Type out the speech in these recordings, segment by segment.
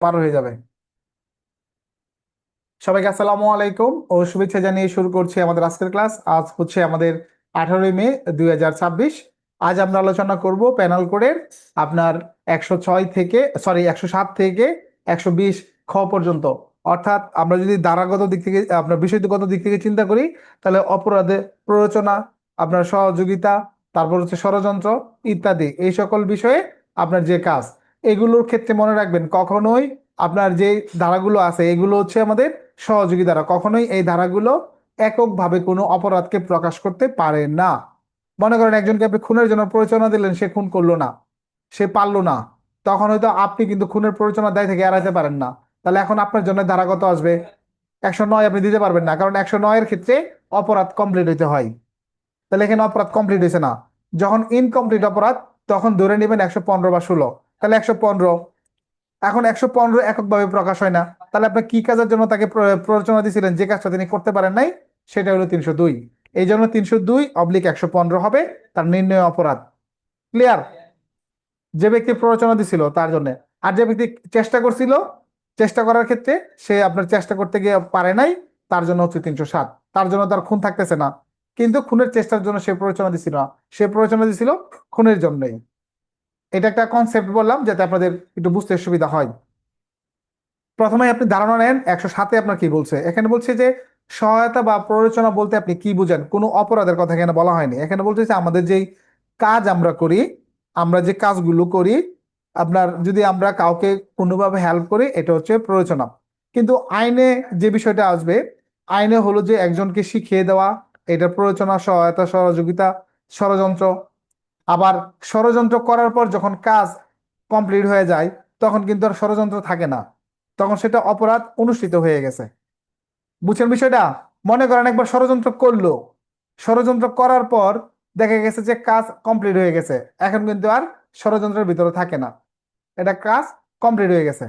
পার হয়ে যাবে। সবাইকে আসসালামু আলাইকুম ও শুভেচ্ছা জানিয়ে শুরু করছি আমাদের আজকের ক্লাস। আজ হচ্ছে আমাদের 18ই মে 2026। আজ আমরা আলোচনা করব প্যানেল কোডের আপনার 106 থেকে 107 থেকে 120 খ পর্যন্ত। অর্থাৎ আমরা যদি ধারাগত দিক থেকে আপনার বিষয়গত দিক থেকে চিন্তা করি, তাহলে অপরাধে প্ররোচনা, আপনার সহযোগিতা, তারপর হচ্ছে ষড়যন্ত্র ইত্যাদি এই সকল বিষয়ে আপনার যে কাজ, এগুলোর ক্ষেত্রে মনে রাখবেন কখনোই আপনার যে ধারাগুলো আছে এগুলো হচ্ছে আমাদের সহযোগী ধারা। কখনোই এই ধারাগুলো এককভাবে কোনো অপরাধকে প্রকাশ করতে পারে না। মনে করেন একজনকে আপনি খুনের জন্য প্ররোচনা দিলেন, সে খুন করলো না, সে পারলো না, তখন হয়তো আপনি কিন্তু খুনের প্ররোচনার দায় থেকে এড়াতে পারেন না। তাহলে এখন আপনার জন্য ধারা কত আসবে? 109 আপনি দিতে পারবেন না, কারণ 109-এর ক্ষেত্রে অপরাধ কমপ্লিট হইতে হয়। তাহলে এখানে অপরাধ কমপ্লিট হয়েছে না। যখন ইনকমপ্লিট অপরাধ, তখন ধরে নেবেন 115 বা 16। তাহলে 115, এখন 115 এককভাবে প্রকাশ হয় না। তাহলে আপনি কি কাজের জন্য তাকে প্ররোচনা দিয়েছিলেন, যে কাজটা তিনি করতে পারেন নাই, সেটা হলো 302। এই জন্য 302/115 হবে তার নির্ণয় অপরাধ। ক্লিয়ার? যে ব্যক্তি প্ররোচনা দিছিল তার জন্য। আর যে ব্যক্তি চেষ্টা করছিল, চেষ্টা করার ক্ষেত্রে সে আপনার চেষ্টা করতে গিয়ে পারে নাই, তার জন্য হচ্ছে 307। তার জন্য তার খুন থাকতেছে না, কিন্তু খুনের চেষ্টার জন্য সে প্ররোচনা দিছিল না, সে প্ররোচনা দিছিল খুনের জন্যই। এটা একটা কনসেপ্ট বললাম যাতে আপনাদের একটু বুঝতে সুবিধা হয়। প্রথমে আপনি ধারণা নেন 107-এ আপনার কি বলছে। এখানে বলছে যে সহায়তা বা প্ররোচনা বলতে আপনি কি বুঝেন। কোনো অপরাধের কথা এখানে বলা হয়নি। এখানে বলছে যে আমাদের যেই কাজ আমরা করি, আমরা যে কাজগুলো করি, আপনার যদি আমরা কাউকে কোনোভাবে হেল্প করি, এটা হচ্ছে প্ররোচনা। কিন্তু আইনে যে বিষয়টা আসবে, আইনে হলো যে একজনকে শিখিয়ে দেওয়া, এটা প্ররোচনা, সহায়তা, সহযোগিতা, ষড়যন্ত্র। আবার ষড়যন্ত্র করার পর যখন কাজ কমপ্লিট হয়ে যায়, তখন কিন্তু আর ষড়যন্ত্র থাকে না, তখন সেটা অপরাধ অনুষ্ঠিত হয়ে গেছে। বুঝছেন বিষয়টা? মনে করেন একবার ষড়যন্ত্র করলো, ষড়যন্ত্র করার পর দেখা গেছে যে কাজ কমপ্লিট হয়ে গেছে, এখন কিন্তু আর ষড়যন্ত্রের ভিতরে থাকে না, এটা কাজ কমপ্লিট হয়ে গেছে।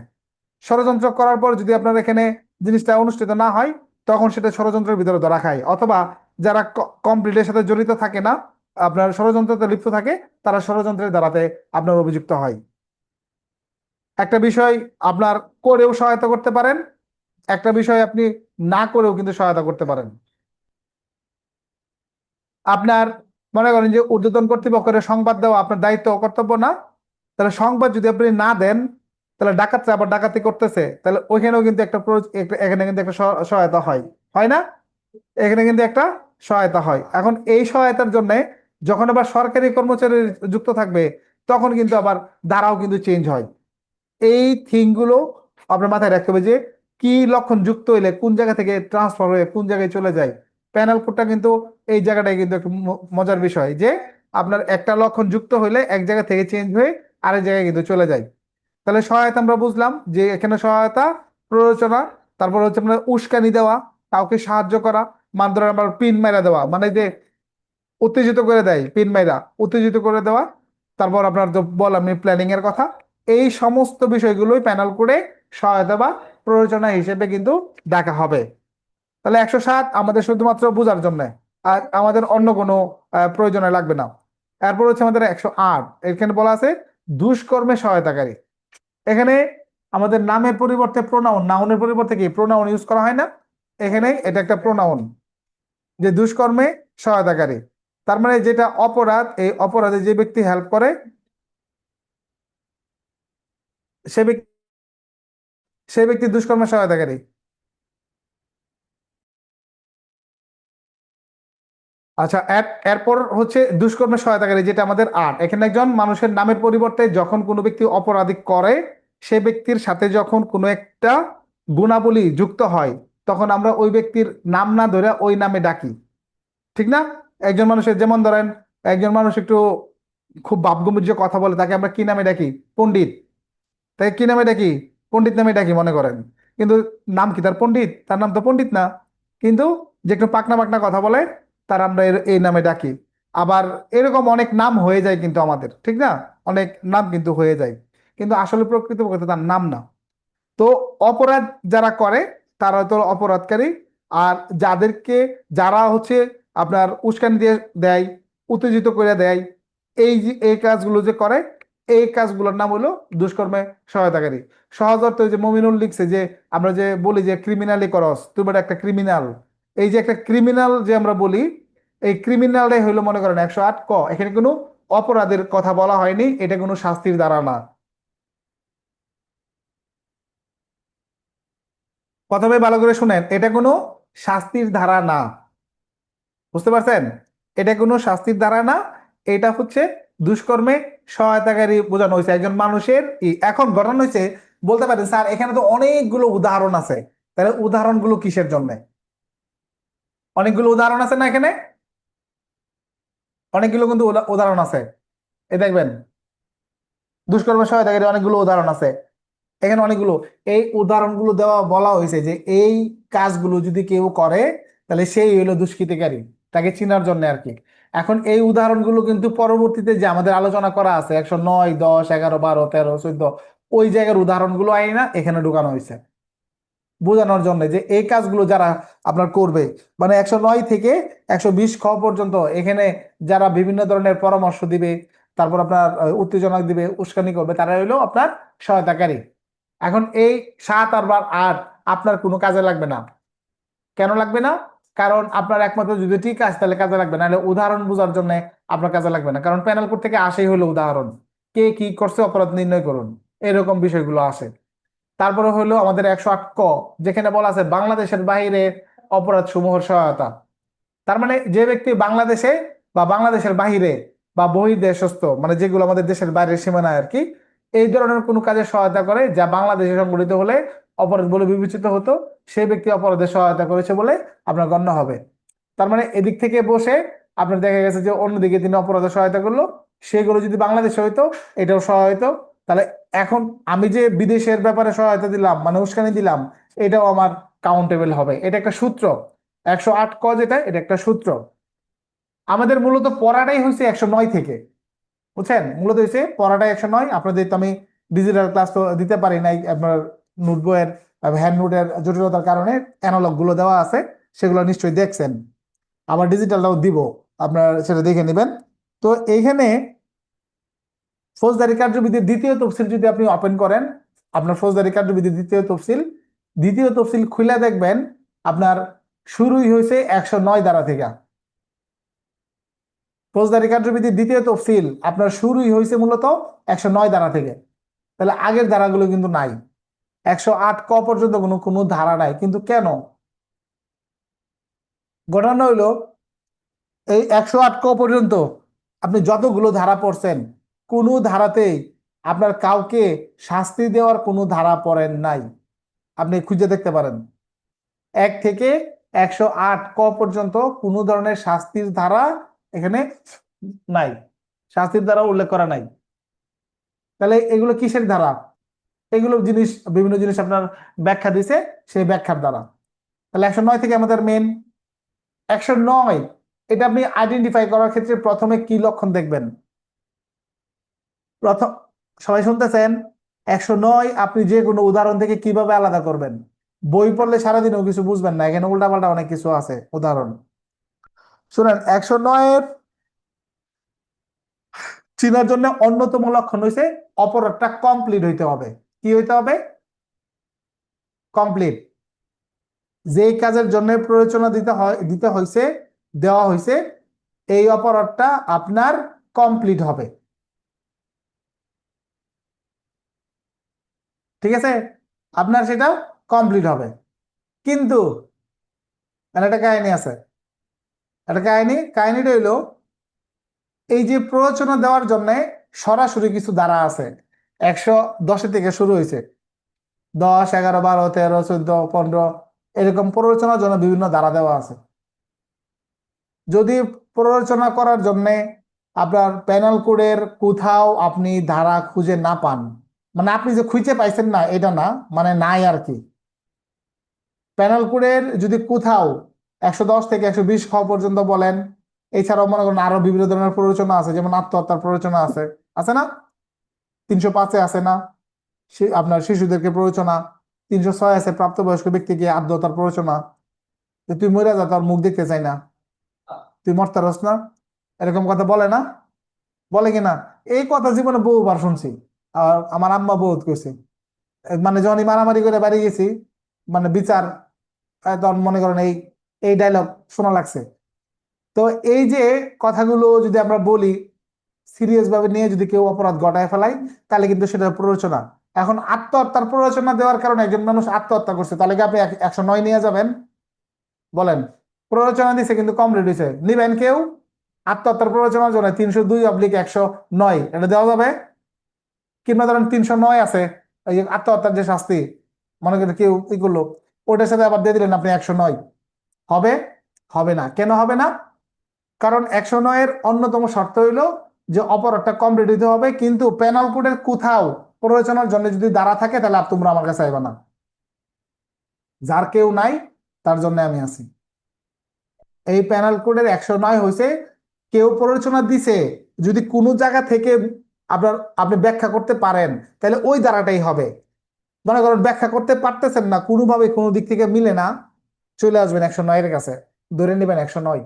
ষড়যন্ত্র করার পর যদি আপনার এখানে জিনিসটা অনুষ্ঠিত না হয়, তখন সেটা ষড়যন্ত্রের ভিতরে ধরা খায়। অথবা যারা কমপ্লিটের সাথে জড়িত থাকে না, আপনার ষড়যন্ত্রতে লিপ্ত থাকে, তারা ষড়যন্ত্রের দ্বারাতে আপনার অভিযুক্ত হয়। একটা বিষয় আপনার করেও সহায়তা করতে পারেন, একটা বিষয় আপনি না করেও কিন্তু সহায়তা করতে পারেন। আপনার মনে করেন যে ঊর্ধ্বতন কর্তৃপক্ষের সংবাদ দেওয়া আপনার দায়িত্ব ও কর্তব্য না, তাহলে সংবাদ যদি আপনি না দেন, তাহলে ডাকাতরা আবার ডাকাতি করতেছে, তাহলে ওইখানেও কিন্তু এখানে কিন্তু একটা সহায়তা হয়, হয় না? এখানে কিন্তু একটা সহায়তা হয়। এখন এই সহায়তার জন্য যখন আবার সরকারি কর্মচারী যুক্ত থাকবে, তখন কিন্তু আবার ধারাও কিন্তু চেঞ্জ হয়। এই থিংগুলো আপনার মাথায় রাখতে হবে যে কি লক্ষণ যুক্ত হইলে কোন জায়গা থেকে ট্রান্সফার হয়ে কোন জায়গায় চলে যায়। প্যানেল কোডটা কিন্তু এই জায়গাটাই কিন্তু একটু মজার বিষয় যে আপনার একটা লক্ষণ যুক্ত হইলে এক জায়গা থেকে চেঞ্জ হয়ে আরেক জায়গায় কিন্তু চলে যায়। তাহলে সহায়তা আমরা বুঝলাম যে এখানে সহায়তা, প্ররোচনা, তারপর হচ্ছে আপনার উস্কানি দেওয়া, কাউকে সাহায্য করা, মানধরে আবার পিন মেরা দেওয়া, মানে যে উত্তেজিত করে দেয়, পিন মাইরা উত্তেজিত করে দেওয়া। তারপর আপনার তো বললাম প্ল্যানিং এর কথা। এই সমস্ত বিষয়গুলোই প্যানেল করে সহায়তা বা প্ররোচনা হিসেবে কিন্তু দেখা হবে। তাহলে 107 আমাদের শুধুমাত্র বোঝার জন্য, আর আমাদের অন্য কোনো প্রয়োজনে লাগবে না। এরপর হচ্ছে আমাদের 108, এখানে বলা আছে দুষ্কর্মে সহায়তাকারী। এখানে আমাদের নামের পরিবর্তে প্রোনাউন, নাউনের পরিবর্তে কি প্রোনাউন ইউজ করা হয় না? এখানে এটা একটা প্রোনাউন, যে দুষ্কর্মে সহায়তাকারী। তার মানে যেটা অপরাধ, এই অপরাধে যে ব্যক্তি হেল্প করে সে ব্যক্তি, সেই ব্যক্তি দুষ্কর্মে সহায়তাকারী। আচ্ছা, এরপর হচ্ছে দুষ্কর্মে সহায়তাকারী, যেটা আমাদের 8। এখানে একজন মানুষের নামের পরিবর্তে যখন কোনো ব্যক্তি অপরাধী করে, সে ব্যক্তির সাথে যখন কোনো একটা গুণাবলী যুক্ত হয়, তখন আমরা ওই ব্যক্তির নাম না ধরে ওই নামে ডাকি, ঠিক না? একজন মানুষের যেমন ধরেন, একজন মানুষ একটু খুব ভাবগম্ভীর্য কথা বলে, তাকে আমরা কি নামে ডাকি? পণ্ডিত। তাকে কি নামে ডাকি? পণ্ডিত নামে ডাকি মনে করেন। কিন্তু নাম কি তার পণ্ডিত? তার নাম তো পণ্ডিত না। কিন্তু যে একটু পাকনা পাকনা কথা বলে, তার আমরা এই নামে ডাকি। আবার এরকম অনেক নাম হয়ে যায় কিন্তু আমাদের, ঠিক না? অনেক নাম কিন্তু হয়ে যায়, কিন্তু আসলে প্রকৃতপক্ষে তার নাম না। তো অপরাধ যারা করে তারা তো অপরাধকারী। আর যারা হচ্ছে আপনার উস্কানি দিয়ে দেয়, উত্তেজিত করে দেয়, এই কাজগুলো যে করে, এই কাজগুলোর নাম হলো দুষ্কর্মে সহায়তাকারী। সহজ অর্থ যে মমিনুল লিখছে যে আমরা যে বলি যে ক্রিমিনালি করস, তুমি একটা ক্রিমিনাল। এই যে একটা ক্রিমিনাল যে আমরা বলি, এই ক্রিমিনালটাই হইলো মনে করেন 108 ক। এখানে কোনো অপরাধের কথা বলা হয়নি, এটা কোনো শাস্তির দ্বারা না। প্রথমে ভালো করে শুনেন, এটা কোনো শাস্তির ধারা না। বুঝতে পারছেন? এটা কোনো শাস্তির ধারা না। এটা হচ্ছে দুষ্কর্মে সহায়তাকারী বোঝানো হয়েছে একজন মানুষের এখন ঘটনা হয়েছে। বলতে পারেন স্যার এখানে তো অনেকগুলো উদাহরণ আছে, তাহলে উদাহরণগুলো কিসের জন্য? অনেকগুলো উদাহরণ আছে না এখানে? অনেকগুলো কিন্তু উদাহরণ আছে। এই দেখবেন দুষ্কর্ম সহায়তাকারী অনেকগুলো উদাহরণ আছে এখানে, অনেকগুলো। এই উদাহরণগুলো দেওয়া বলা হয়েছে যে এই কাজগুলো যদি কেউ করে তাহলে সেই হলো দুষ্কৃতিকারী, তাকে চিনার জন্য আর কি। এখন এই উদাহরণগুলো কিন্তু পরবর্তীতে যে আমাদের আলোচনা করা আছে 109, 10, 11, 12, 13, 14, ওই জায়গার উদাহরণগুলো আই না এখানে ঢুকানো হয়েছে বোঝানোর জন্য যে এই কাজগুলো যারা আপনার করবে, মানে 109 থেকে 120 খ পর্যন্ত এখানে যারা বিভিন্ন ধরনের পরামর্শ দিবে, তারপর আপনার উত্তেজনা দিবে, উস্কানি করবে, তারা হইলো আপনার সহায়তাকারী। এখন এই 7 আর 8 আপনার কোনো কাজে লাগবে না। কেন লাগবে না? কারণ আপনার একমাত্র যদি ঠিক আছে তাহলে কাজে লাগবে, নাহলে উদাহরণ বোঝার জন্য আপনার কাজে লাগবে না। কারণ প্যানেল কোড থেকে আসেই হলো উদাহরণ, কে কি করছে অপরাধ নির্ণয় করুন, এরকম বিষয়গুলো আসে। তারপরে হলো আমাদের 108 ক, যেখানে বলা আছে বাংলাদেশের বাইরে অপরাধ সমূহের সহায়তা। তার মানে যে ব্যক্তি বাংলাদেশে বা বাংলাদেশের বাহিরে বা বহির্দেশস্থ, মানে যেগুলো আমাদের দেশের বাইরের সীমানায় আর কি, এই ধরনের কোনো কাজে সহায়তা করে যা বাংলাদেশে সংঘটিত হলে অপরাধ বলে বিবেচিত হতো, সেই ব্যক্তি অপরাধে সহায়তা করেছে বলে আপনার গণ্য হবে। তার মানে এদিক থেকে বসে আপনার দেখা গেছে যে অন্যদিকে তিনি অপরাধে সহায়তা করলো, সেগুলো যদি বাংলাদেশে হইতো এটাও সহায়তা। তাহলে এখন আমি যে বিদেশের ব্যাপারে সহায়তা দিলাম মানে উস্কানি দিলাম, এটাও আমার কাউন্টেবল হবে। এটা একটা সূত্র। 108 ক যেটা, এটা একটা সূত্র। আমাদের মূলত পড়াটাই হয়েছে 109 থেকে, বুঝছেন? মূলত হয়েছে পড়াটাই 109। আপনাদের তো আমি ডিজিটাল ক্লাস তো দিতে পারি নাই, আপনার নোট বইয়ের হ্যান্ড নোটের জটিলতার কারণে অ্যানালগ গুলো দেওয়া আছে, সেগুলো নিশ্চয়ই দেখছেন। আবার ডিজিটালটাও দিব, আপনার সেটা দেখে নেবেন। তো এইখানে ফৌজদারি কার্যবিধির দ্বিতীয় তফসিল যদি আপনি ওপেন করেন, আপনার ফৌজদারি কার্যবিধির দ্বিতীয় তফসিল খুলে দেখবেন আপনার শুরুই হয়েছে 109 ধারা থেকে। ফৌজদারি কার্যবিধির দ্বিতীয় তফসিল আপনার শুরুই হয়েছে মূলত 109 ধারা থেকে। তাহলে আগের ধারাগুলো কিন্তু নাই, 108 ক পর্যন্ত কোনো কোনো ধারা নাই। কিন্তু কেন? ঘটনা হইলো এই 108 ক পর্যন্ত আপনি যতগুলো ধারা পড়ছেন, কোনো ধারাতেই আপনার কাউকে শাস্তি দেওয়ার কোনো ধারা পড়েন নাই। আপনি খুঁজে দেখতে পারেন 1 থেকে 108 ক পর্যন্ত কোনো ধরনের শাস্তির ধারা এখানে নাই, শাস্তির ধারা উল্লেখ করা নাই। তাহলে এগুলো কিসের ধারা? এগুলো জিনিস, বিভিন্ন জিনিস আপনার ব্যাখ্যা দিছে, সেই ব্যাখ্যার দ্বারা। তাহলে 109 থেকে আমাদের মেন 109, এটা আপনি আইডেন্টিফাই করার ক্ষেত্রে প্রথমে কি লক্ষণ দেখবেন? প্রথম, সবাই শুনতেছেন? 109 আপনি যে কোনো উদাহরণ থেকে কিভাবে আলাদা করবেন? বই পড়লে সারাদিনও কিছু বুঝবেন না, এখানে উল্টাপাল্টা অনেক কিছু আছে উদাহরণ। শুনেন, 109-এর চিনার জন্য অন্যতম লক্ষণ হয়েছে অপরাধটা কমপ্লিট হইতে হবে। কি হইতে হবে? কমপ্লিট। যেই কাজের জন্য প্ররোচনা দিতে হয়েছে, দেওয়া হয়েছে, এই অপরাধটা আপনার কমপ্লিট হবে। ঠিক আছে? আপনার সেটা কমপ্লিট হবে। কিন্তু মানে একটা কাহিনী আছে, একটা কাহিনীটা হইলো এই যে প্ররোচনা দেওয়ার জন্য সরাসরি কিছু ধারা আছে। 110 থেকে শুরু হয়েছে, 10, 11, 12, 13, 14, 15 এরকম প্ররোচনার জন্য বিভিন্ন ধারা দেওয়া আছে। যদি প্ররোচনা করার জন্য আপনার প্যানেল কোডের কোথাও আপনি ধারা খুঁজে না পান, মানে আপনি যে খুঁজে পাইছেন না এটা না, মানে নাই আর কি। প্যানেল কোডের যদি কোথাও 110 থেকে 120 খ পর্যন্ত বলেন, এছাড়াও মনে করেন আরো বিভিন্ন ধরনের প্ররোচনা আছে, যেমন আত্মহত্যার প্ররোচনা আছে, আছে না? 305-এ আছে না আপনার শিশুদেরকে প্ররোচনা? 306 আছে প্রাপ্তবয়স্ক ব্যক্তিকে আত্মহত্যার প্ররোচনা, যে তুই মরে যা, তোর মুখ দেখতে চাই না, তুই মরতে পারস না, এরকম কথা বলে না? বলে কিনা? এই কথা জীবনে বহুবার শুনছি, আর আমার আম্মা বহুত কইছে। মানে যখনই মারামারি করে বাড়ি গেছি, মানে বিচার, তখন মনে করেন এই এই ডায়লগ শোনা লাগছে। তো এই যে কথাগুলো যদি আমরা বলি, সিরিয়াস ভাবে নিয়ে যদি কেউ অপরাধ ঘটায় ফেলায়, তাহলে কিন্তু সেটা প্ররোচনা। এখন আত্মহত্যার প্ররোচনা দেওয়ার কারণে একজন মানুষ আত্মহত্যা করছে, তাহলে কি আপনি 109 নিয়ে যাবেন? বলেন। প্ররোচনা দিছে কিন্তু কমপ্লিট হয়েছে, নিবেন কেউ? আত্মহত্যার প্ররোচনার জন্য 302/109 এটা দেওয়া যাবে? কিংবা ধরেন 309 আছে, এই যে আত্মহত্যার যে শাস্তি, মনে করেন কেউ ই করলো, ওটার সাথে আবার দিয়ে দিলেন আপনি 109, হবে? হবে না। কেন হবে না? কারণ 109-এর অন্যতম শর্ত হইল যে অপরাধটা কমপ্লিট হইতে হবে, কিন্তু পেনাল কোডের কোথাও প্ররোচনার জন্য যদি দ্বারা থাকে, তাহলে আর তোমরা আমার কাছে আইবা না। যার কেউ নাই, তার জন্য আমি আছি। এই পেনাল কোডের 109 হয়েছে কেউ প্ররোচনা দিছে, যদি কোনো জায়গা থেকে আপনার আপনি ব্যাখ্যা করতে পারেন, তাহলে ওই দ্বারাটাই হবে। মনে করেন ব্যাখ্যা করতে পারতেছেন না, কোনোভাবে কোনো দিক থেকে মিলে না, চলে আসবেন 109-এর কাছে, ধরে নেবেন 109।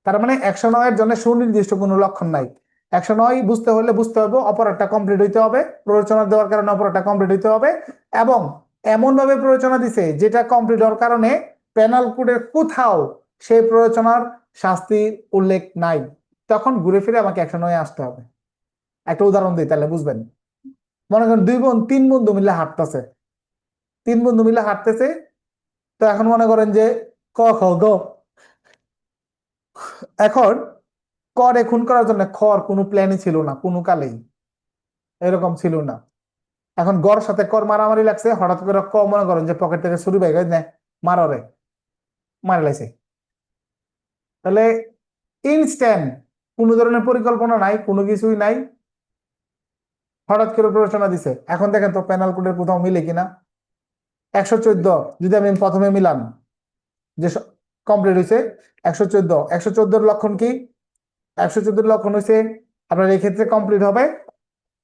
তার মানে 109-এর জন্য সুনির্দিষ্ট কোনো লক্ষণ নাই। 109 বুঝতে হলে বুঝতে হবে অপরাধটা কমপ্লিট হইতে হবে, প্ররোচনা দেওয়ার কারণে অপরাধটা কমপ্লিট হইতে হবে, এবং এমন ভাবে প্ররোচনা দিছে যেটা কমপ্লিট হওয়ার কারণে পেনাল কোডের কোথাও সেই প্ররোচনার শাস্তির উল্লেখ নাই। তখন ঘুরে ফিরে আমাকে 109-এ আসতে হবে। একটা উদাহরণ দিই তাহলে বুঝবেন। মনে করেন তিন বন্ধু মিলে হাঁটতেছে, তো এখন মনে করেন যে ক খ গ, এখন করে খুন করার জন্য খর কোনো প্ল্যানই ছিল না, কোনো কালেই এরকম ছিল না। এখন গড় সাথে কর মারামারি লাগছে, হঠাৎ করে ক মনে করেন যে পকেট থেকে ছুরি বের করে নেয়, মাররে মারা লাইছে। তাহলে ইনস্ট্যান্ট, কোনো ধরনের পরিকল্পনা নাই, কোনো কিছুই নাই, হঠাৎ করে প্ররোচনা দিছে। এখন দেখেন তো পেনাল কোডের কোথাও মিলে কিনা। 114 যদি আমি প্রথমে মিলাম যে কমপ্লিট হয়েছে, 114, 114-এর লক্ষণ কি? 114-এর লক্ষণ হয়েছে আপনার এই ক্ষেত্রে কমপ্লিট হবে,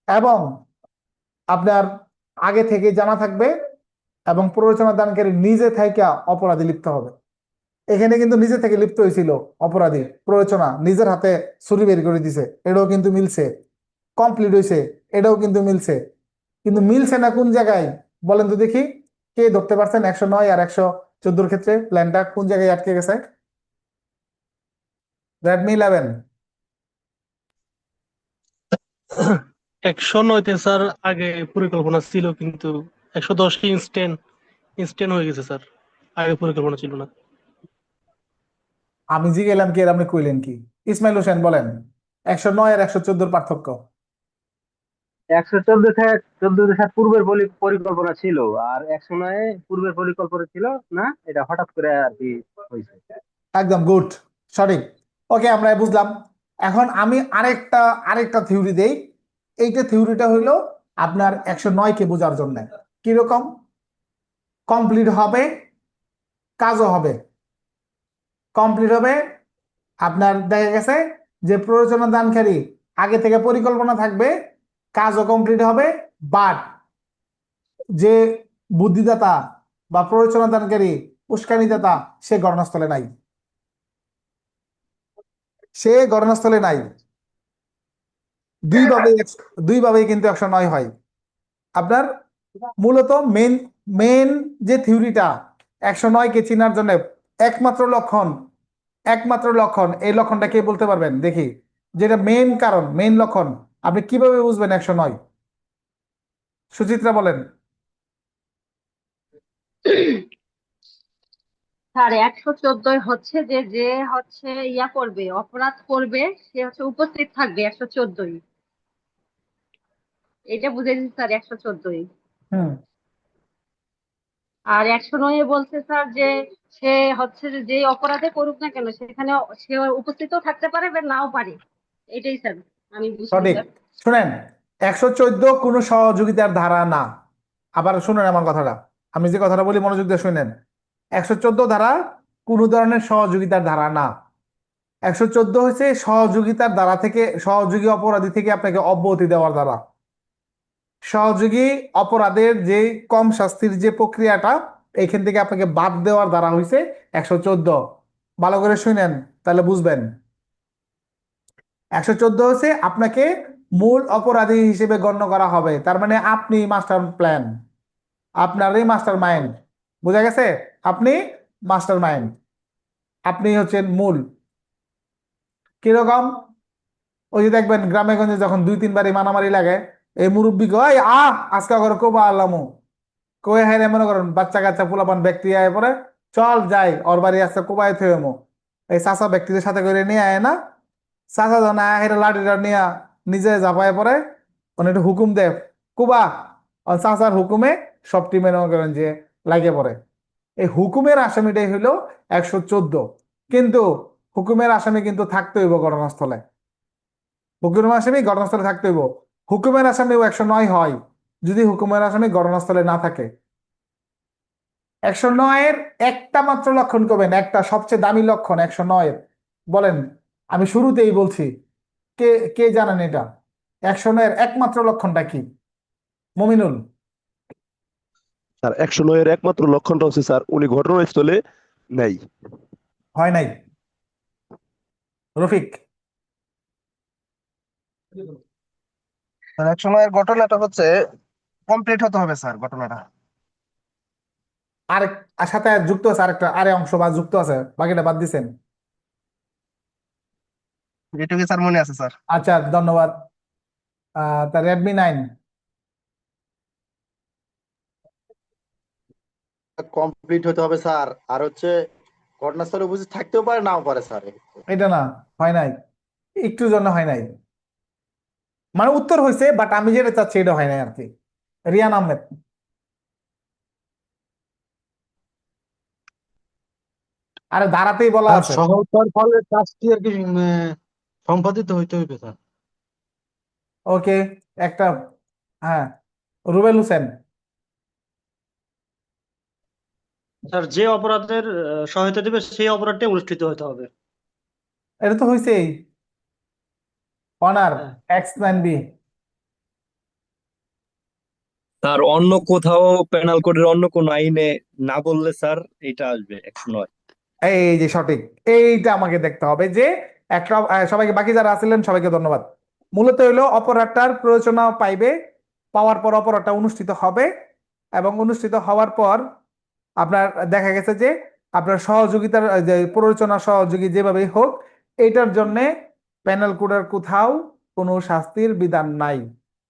এবং আপনার আগে থেকে জানা থাকবে, এবং প্ররোচনা দানকারী নিজে থেকে অপরাধী লিপ্ত হবে। এখানে কিন্তু নিজে থেকে লিপ্ত হয়েছিল অপরাধী, প্ররোচনা নিজের হাতে ছুরি বের করে দিছে, এটাও কিন্তু মিলছে। কমপ্লিট হয়েছে, এটাও কিন্তু মিলছে। কিন্তু মিলছে না কোন জায়গায় বলেন তো দেখি? কে ধরতে পারছেন 109 আর 114-এর ক্ষেত্রে প্ল্যানটা কোন জায়গায় আটকে গেছে? Redmi 11। 109-তে স্যার আগে পরিকল্পনা ছিল, কিন্তু 110-কে ইনস্ট্যান্ট ইনস্ট্যান্ট হয়ে গেছে স্যার, আগে পরিকল্পনা ছিল না। আমি জি গেলাম কি আর আপনি কইলেন কি? ইসমাইল হোসেন বলেন, 109 আর 114-এর পার্থক্য। 114 স্যার পূর্বের পরিকল্পনা ছিল, আর 109 পূর্বের পরিকল্পনা ছিল না, এটা হঠাৎ করে আর কি হয়েছে। একদম গুড, সঠিক। ওকে, আমরা বুঝলাম। এখন আমি আরেকটা আরেকটা থিওরি দেই। এইটা থিওরিটা হইলো আপনার 109-কে বোঝার জন্য। কিরকম? কমপ্লিট হবে, কাজও হবে। কমপ্লিট হবে, আপনার দেখা গেছে যে প্ররোচনা দানকারী আগে থেকে পরিকল্পনা থাকবে, কাজও কমপ্লিট হবে, বাট যে বুদ্ধিদাতা বা প্ররোচনা দানকারী উস্কানিদাতা সে ঘটনাস্থলে নাই, সে ঘটনাস্থলে নাই। দুইভাবেই দুইভাবেই কিন্তু 109 হয় আপনার। মূলত মেন মেন যে থিওরিটা 109-কে চেনার জন্য একমাত্র লক্ষণ, এই লক্ষণটা কে বলতে পারবেন দেখি? যেটা মেন কারণ, মেন লক্ষণ, আপনি কিভাবে বুঝবেন 109? সুচিত্রা বলেন। স্যার 114 হচ্ছে যে যে হচ্ছে ইয়া করবে, অপরাধ করবে, সে হচ্ছে উপস্থিত থাকবে 114। এটা বুঝেছি স্যার 114। হুম। আর 109 বলছে স্যার যে সে হচ্ছে যে অপরাধে করুক না কেন, সেখানে সে উপস্থিতও থাকতে পারে বা নাও পারে। এটাই স্যার আমি বুঝছি সঠিক। স্যার। শুনেন, 114 কোনো সহযোগিতার ধারা না। আবার শুনেন আমার কথাটা, আমি যে কথাটা বলি মনোযোগ দিয়ে শুনেন। 114 ধারা কোনো ধরনের সহযোগিতার ধারা না। 114 হচ্ছে সহযোগিতার ধারা থেকে, সহযোগী অপরাধী থেকে আপনাকে অব্যাহতি দেওয়ার ধারা। সহযোগী অপরাধের যে কম শাস্তির যে প্রক্রিয়াটা, এখান থেকে আপনাকে বাদ দেওয়ার ধারা হয়েছে 114। ভালো করে শুনেন, তাহলে বুঝবেন। 114 হচ্ছে আপনাকে মূল অপরাধী হিসেবে গণ্য করা হবে, তার মানে আপনি মাস্টার প্ল্যান, আপনারই মাস্টার মাইন্ড। বোঝা গেছে? আপনি মাস্টার মাইন্ড, আপনি হচ্ছেন মূল। কিরকম? ওই যে দেখবেন গ্রামে গঞ্জে যখন 2-3 বারই মারামারি লাগে, এই মুরব্বী কয় আজকে করে কোবা আল্লামু কয়ে, হ্যাঁ মনে করেন বাচ্চা কাচ্চা পোলাপান ব্যক্তি আয় পরে, চল যাই ওর বাড়ি আসতে কোবাই থইমু, এই চাচা ব্যক্তিদের সাথে করে নিয়ে আয় না, চাচা যখন আয় হেরে লাঠিটা নিয়ে নিজে ঝাঁপায় পরে, মানে একটু হুকুম দে কুবা, আর চাচার হুকুমে সব টিমে মনে করেন যে লাগে পড়ে। এই হুকুমের আসামিটাই হইলো 114। কিন্তু হুকুমের আসামি কিন্তু থাকতে হইব ঘটনাস্থলে, হুকুমের আসামি ঘটনাস্থলে থাকতে হইব। হুকুমের আসামিও 109 হয় যদি হুকুমের আসামি ঘটনাস্থলে না থাকে। 109-এর একটা মাত্র লক্ষণ করবেন, একটা সবচেয়ে দামি লক্ষণ 109-এর, বলেন। আমি শুরুতেই বলছি, কে কে জানেন এটা? 109-এর একমাত্র লক্ষণটা কি? মমিনুল। স্যার 109-এর একমাত্র লক্ষণটা হচ্ছে স্যার উনি ঘটনাস্থলে নেই। হয় নাই। রফিক। স্যার 109-এর ঘটনাটা হচ্ছে কমপ্লিট হতে হবে স্যার ঘটনাটা। আরেক আর সাথে যুক্ত আছে আরেকটা, আরে অংশ বা যুক্ত আছে, বাকিটা বাদ দিছেন। এটুকু স্যার মনে আছে স্যার। আচ্ছা, ধন্যবাদ। তা রেডমি 9। কমপ্লিট হতে হবে স্যার। আর হচ্ছে ঘটনাস্থলে উপস্থিত থাকতেও পারে, নাও পারে স্যার। এটা না, হয় নাই, একটু জন্য হয় নাই, মানে উত্তর হয়েছে বাট আমি যেটা চাচ্ছি এটা হয় নাই আর কি। রিয়ান আহমেদ। আরে ধারাতেই বলা আর আছে। সহায়তার ফলে কাজটি আর কি সম্পাদিত হইতে হইবে স্যার। ওকে, একটা, হ্যাঁ, রুবেল হোসেন। স্যার যে অপরাধের সহায়তা দিবে সেই অপরাধটি অনুষ্ঠিত হতে হবে। এটা তো হয়েছেই, অনার হ্যাঁ। X9B। স্যার অন্য কোথাও পেনাল কোডের অন্য কোন আইনে না বললে স্যার এটা আসবে 109। এই যে সঠিক, এইটা আমাকে দেখতে হবে যে একটা, সবাইকে বাকি যারা আছিলেন সবাইকে ধন্যবাদ। মূলত হইলো অপরাধটার প্ররোচনা পাইবে, পাওয়ার পর অপরাধটা অনুষ্ঠিত হবে, এবং অনুষ্ঠিত হওয়ার পর আপনার দেখা গেছে যে আপনার সহযোগিতার যে প্ররোচনা সহযোগী যেভাবেই হোক, এটার জন্য প্যানেল কোডের কোথাও কোনো শাস্তির বিধান নাই,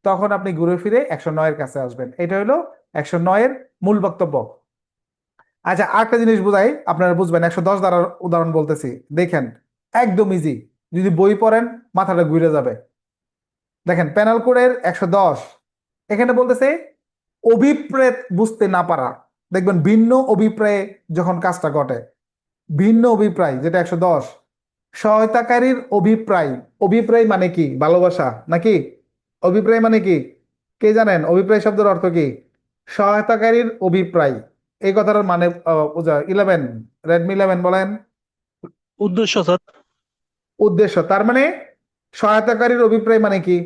তখন আপনি ঘুরে ফিরে 109-এর কাছে আসবেন। এটা হলো 109-এর মূল বক্তব্য। আচ্ছা, আরেকটা জিনিস বুঝাই, আপনারা বুঝবেন। 110 দ্বারার উদাহরণ বলতেছি, দেখেন, একদম ইজি, যদি বই পড়েন মাথাটা ঘুরে যাবে। দেখেন প্যানেল কোডের 110, এখানে বলতেছে অভিপ্রেত বুঝতে না পারা। দেখবেন ভিন্ন অভিপ্রায়ে যখন কাজটা ঘটে, ভিন্ন অভিপ্রায় যেটা 110, সহায়তাকারীর অভিপ্রায়। অভিপ্রায় মানে কি? ভালোবাসা নাকি? অভিপ্রায় মানে কি? কে জানেন অভিপ্রায় শব্দের অর্থ কি? সহায়তাকারীর অভিপ্রায়, এই কথাটার মানে 11, রেডমি 11 বলেন। উদ্দেশ্য স্যার। উদ্দেশ্য, তার মানে সহায়তাকারীর অভিপ্রায় মানে কি?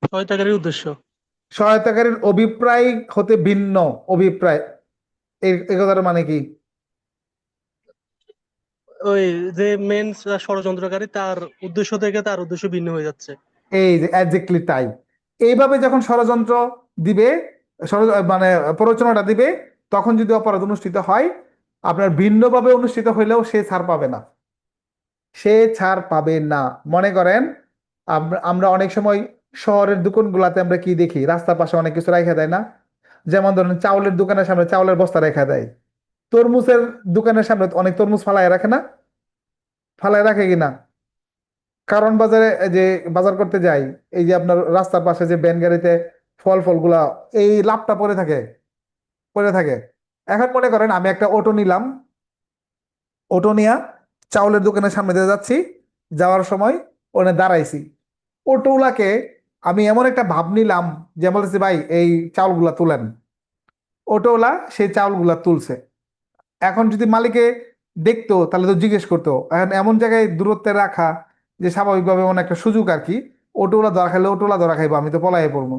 সহায়তাকারীর উদ্দেশ্য। সহায়তাকারীর অভিপ্রায় হতে ভিন্ন অভিপ্রায়, এই কথাটার মানে কি? ওই যে মেন ষড়যন্ত্রকারী তার উদ্দেশ্য থেকে তার উদ্দেশ্য ভিন্ন হয়ে যাচ্ছে। এই যে একজাক্টলি তাই। এইভাবে যখন ষড়যন্ত্র দিবে, মানে প্ররোচনাটা দিবে, তখন যদি অপরাধ অনুষ্ঠিত হয়, আপনার ভিন্নভাবে অনুষ্ঠিত হইলেও সে ছাড় পাবে না, সে ছাড় পাবে না। মনে করেন আমরা অনেক সময় শহরের দোকানগুলাতে আমরা কি দেখি, রাস্তার পাশে অনেক কিছু রেখে দেয় না? যেমন ধরেন চাউলের দোকানের সামনে চাউলের বস্তা রেখে দেয়, তরমুজের দোকানের সামনে অনেক তরমুজ ফালায় রাখে না? ফালায় রাখে কিনা? কারণ বাজারে যে বাজার করতে যাই, এই যে আপনার রাস্তার পাশে যে ভ্যান গাড়িতে ফলগুলা, এই লাপটা পড়ে থাকে, পড়ে থাকে। এখন মনে করেন আমি একটা অটো নিলাম, অটো নিয়ে চাউলের দোকানের সামনে দিয়ে যাচ্ছি, যাওয়ার সময় ওখানে দাঁড়াইছি, অটোওয়ালাকে আমি এমন একটা ভাব নিলাম যে বলতেছি ভাই এই চাউলগুলা তুলেন, অটোওয়ালা সেই চাউলগুলা তুলছে। এখন যদি মালিকে দেখতো তাহলে তো জিজ্ঞেস করতো। এখন এমন জায়গায় দূরত্বে রাখা যে স্বাভাবিকভাবে এমন একটা সুযোগ আর কি, অটোওয়ালা ধরা খাইলে অটোওয়ালা ধরা খাইবো, আমি তো পলাই পড়বো।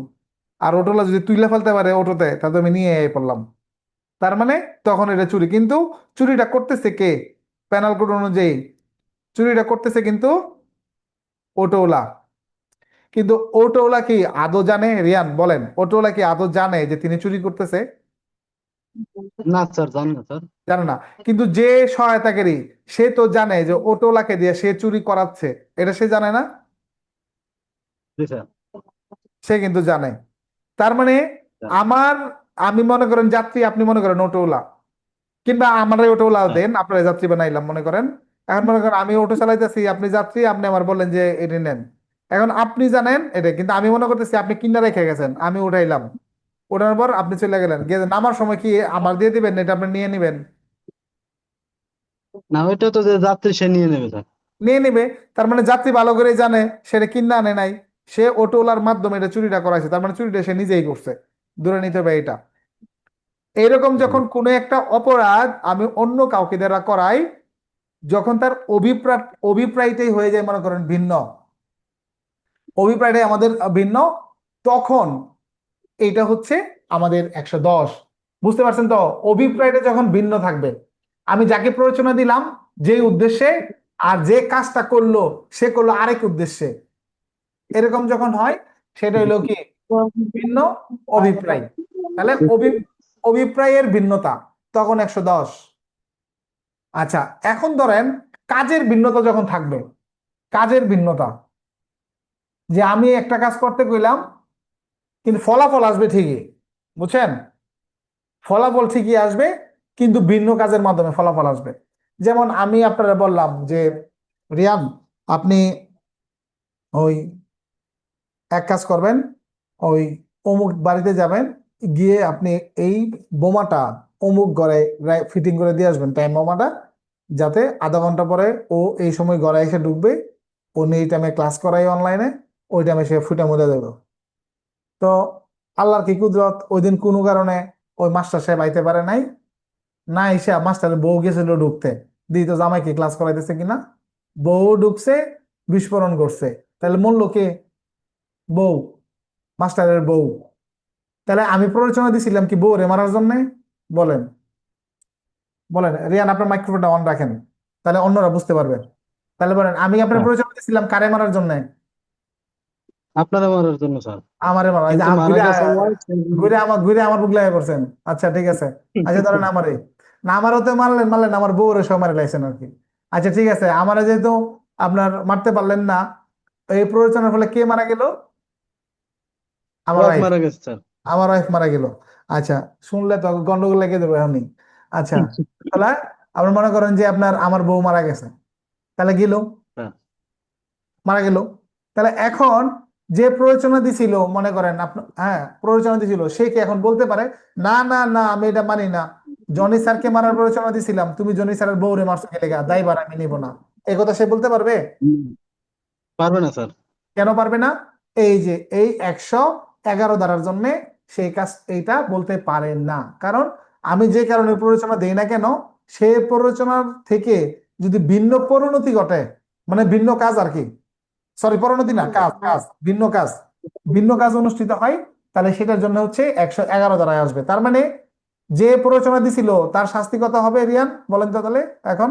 আর অটোওয়ালা যদি তুইলে ফেলতে পারে অটোতে, তাহলে তো আমি নিয়ে পড়লাম। তার মানে তখন এটা চুরি, কিন্তু চুরিটা করতেছে কে? প্যানাল কোড অনুযায়ী চুরিটা করতেছে কিন্তু অটোওলা। কিন্তু অটোওলা কি আদৌ জানে? রিয়ান বলেন, অটোওলা কি আদৌ জানে যে তিনি চুরি করতেছে? না স্যার, জানি না স্যার। জানে না। কিন্তু যে সহায়তাকারী সে তো জানে যে অটোওলাকে দিয়ে সে চুরি করাচ্ছে, এটা সে জানে না? জি স্যার। সে কিন্তু জানে। তার মানে আমার, আমি মনে করেন যাত্রী, আপনি মনে করেন অটোওলা, কিংবা আমার অটোওলা দেন, আপনারা যাত্রী বানাইলাম মনে করেন। এখন মনে করেন আমি অটো চালাইতেছি, আপনি যাত্রী, আপনি আমার বললেন যে এটি নেন। এখন আপনি জানেন এটা, কিন্তু আমি মনে করতেছি আপনি কিনা রেখে গেছেন, আমি উঠাইলাম, ওঠানোর পর আপনি চলে গেলেন, গিয়ে নামার সময় কি আমার দিয়ে দিবেন, এটা আপনি নিয়ে নিবেন? না, ওইটা তো যে যাত্রী সে নিয়ে নেবে স্যার। নিয়ে নিবে। তার মানে যাত্রী ভালো করে জানে সেটা কিনা আনে নাই, সে অটোওয়ালার মাধ্যমে এটা চুরিটা করাইছে, তার মানে চুরিটা সে নিজেই করছে, ধরে নিতে হবে এটা। এইরকম যখন কোনো একটা অপরাধ আমি অন্য কাউকে দ্বারা করাই, যখন তার অভিপ্রায়টাই হয়ে যায় মনে করেন ভিন্ন, অভিপ্রায়টাই আমাদের ভিন্ন, তখন এটা হচ্ছে আমাদের 110। বুঝতে পারছেন তো? অভিপ্রায়টা যখন ভিন্ন থাকবে, আমি যাকে প্ররোচনা দিলাম যে উদ্দেশ্যে, আর যে কাজটা করলো সে করলো আরেক উদ্দেশ্যে, এরকম যখন হয় সেটা হইলো কি ভিন্ন অভিপ্রায়। তাহলে অভিপ্রায়ের ভিন্নতা, তখন 110। আচ্ছা, এখন ধরেন কাজের ভিন্নতা যখন থাকবে, কাজের ভিন্নতা, যে আমি একটা কাজ করতে কইলাম কিন্তু ফলাফল আসবে ঠিকই, বুঝছেন? ফলাফল ঠিকই আসবে, কিন্তু ভিন্ন কাজের মাধ্যমে ফলাফল আসবে। যেমন আমি আপনারা বললাম যে রিয়ান, আপনি ওই এক কাজ করবেন, ওই অমুক বাড়িতে যাবেন, গিয়ে আপনি এই বোমাটা অমুক ঘরে ফিটিং করে দিয়ে আসবেন, টাইম বোমাটা, যাতে আধা ঘন্টা পরে ও এই সময় ঘরে এসে ঢুকবে, ও এই টাইমে ক্লাস করাই অনলাইনে, ওই টাইমে সে ফুটে মধ্যে দেবে। তো আল্লাহর কি কুদরত, ওই দিন কোনো কারণে ওই মাস্টার সাহেব আইতে পারে নাই, না এসে মাস্টারের বউ গেছিল ঢুকতে, দিত জামাইকে ক্লাস করাইতেছে কিনা, বউ ঢুকছে, বিস্ফোরণ করছে, তাহলে মূল্য কে? বউ, মাস্টারের বউ। তাহলে আমি প্ররোচনা দিছিলাম কি বউ রে মারার জন্য? বলেন, বলেন রিয়ান, আপনার মাইক্রোফোনটা অন রাখেন, তাহলে অন্যরা বুঝতে পারবে। তাহলে বলেন, আমি আপনার প্ররোচনা দিছিলাম কারে মারার জন্য? আপনারা মারার জন্য স্যার। আমারে মারা, এই যে কিন্তু মারা গেছে wife, ঘুরে আমার বুক লাগিয়ে পড়ছেন। আচ্ছা ঠিক আছে, আচ্ছা ধরেন আমারে, না আমারও তো মারলেন, আমার বউরে সব মারে লাইছেন আর কি। আচ্ছা ঠিক আছে, আমারে যেহেতু আপনার মারতে পারলেন না, এই প্ররোচনার ফলে কে মারা গেল? আমার wife ওয়াইফ। মারা গেছে স্যার। আমার ওয়াইফ মারা গেল। আচ্ছা, শুনলে তো গন্ডগোল লেগে দেবে এখনই। আচ্ছা, তাহলে আপনি মনে করেন যে আপনার আমার বউ মারা গেছে, তাহলে গেল, হ্যাঁ। মারা গেল। তাহলে এখন যে প্ররোচনা দিছিল, মনে করেন আপনার, হ্যাঁ প্ররোচনা দিছিল, সে কি এখন বলতে পারে না না না আমি এটা মানি না, জনি স্যারকে মারার প্ররোচনা দিছিলাম, তুমি জনি স্যারের বউরে মারছো গেলে গা, দায়ভার আমি নিব না, এই কথা সে বলতে পারবে? পারবে না স্যার। কেন পারবে না? এই যে এই 111 ধারার জন্য সেই কাজ এইটা বলতে পারে না। কারণ আমি যে কারণে প্ররোচনা দেই না কেন, সে প্ররোচনার থেকে যদি ভিন্ন পরিণতি ঘটে, মানে ভিন্ন কাজ আর কি, সরি পরিণতি না, কাজ, ভিন্ন কাজ অনুষ্ঠিত হয়, তাহলে সেটার জন্য হচ্ছে 111 ধারায় আসবে। তার মানে যে প্ররোচনা দিছিল তার শাস্তি কত হবে রিয়ান, বলেন তো তাহলে এখন?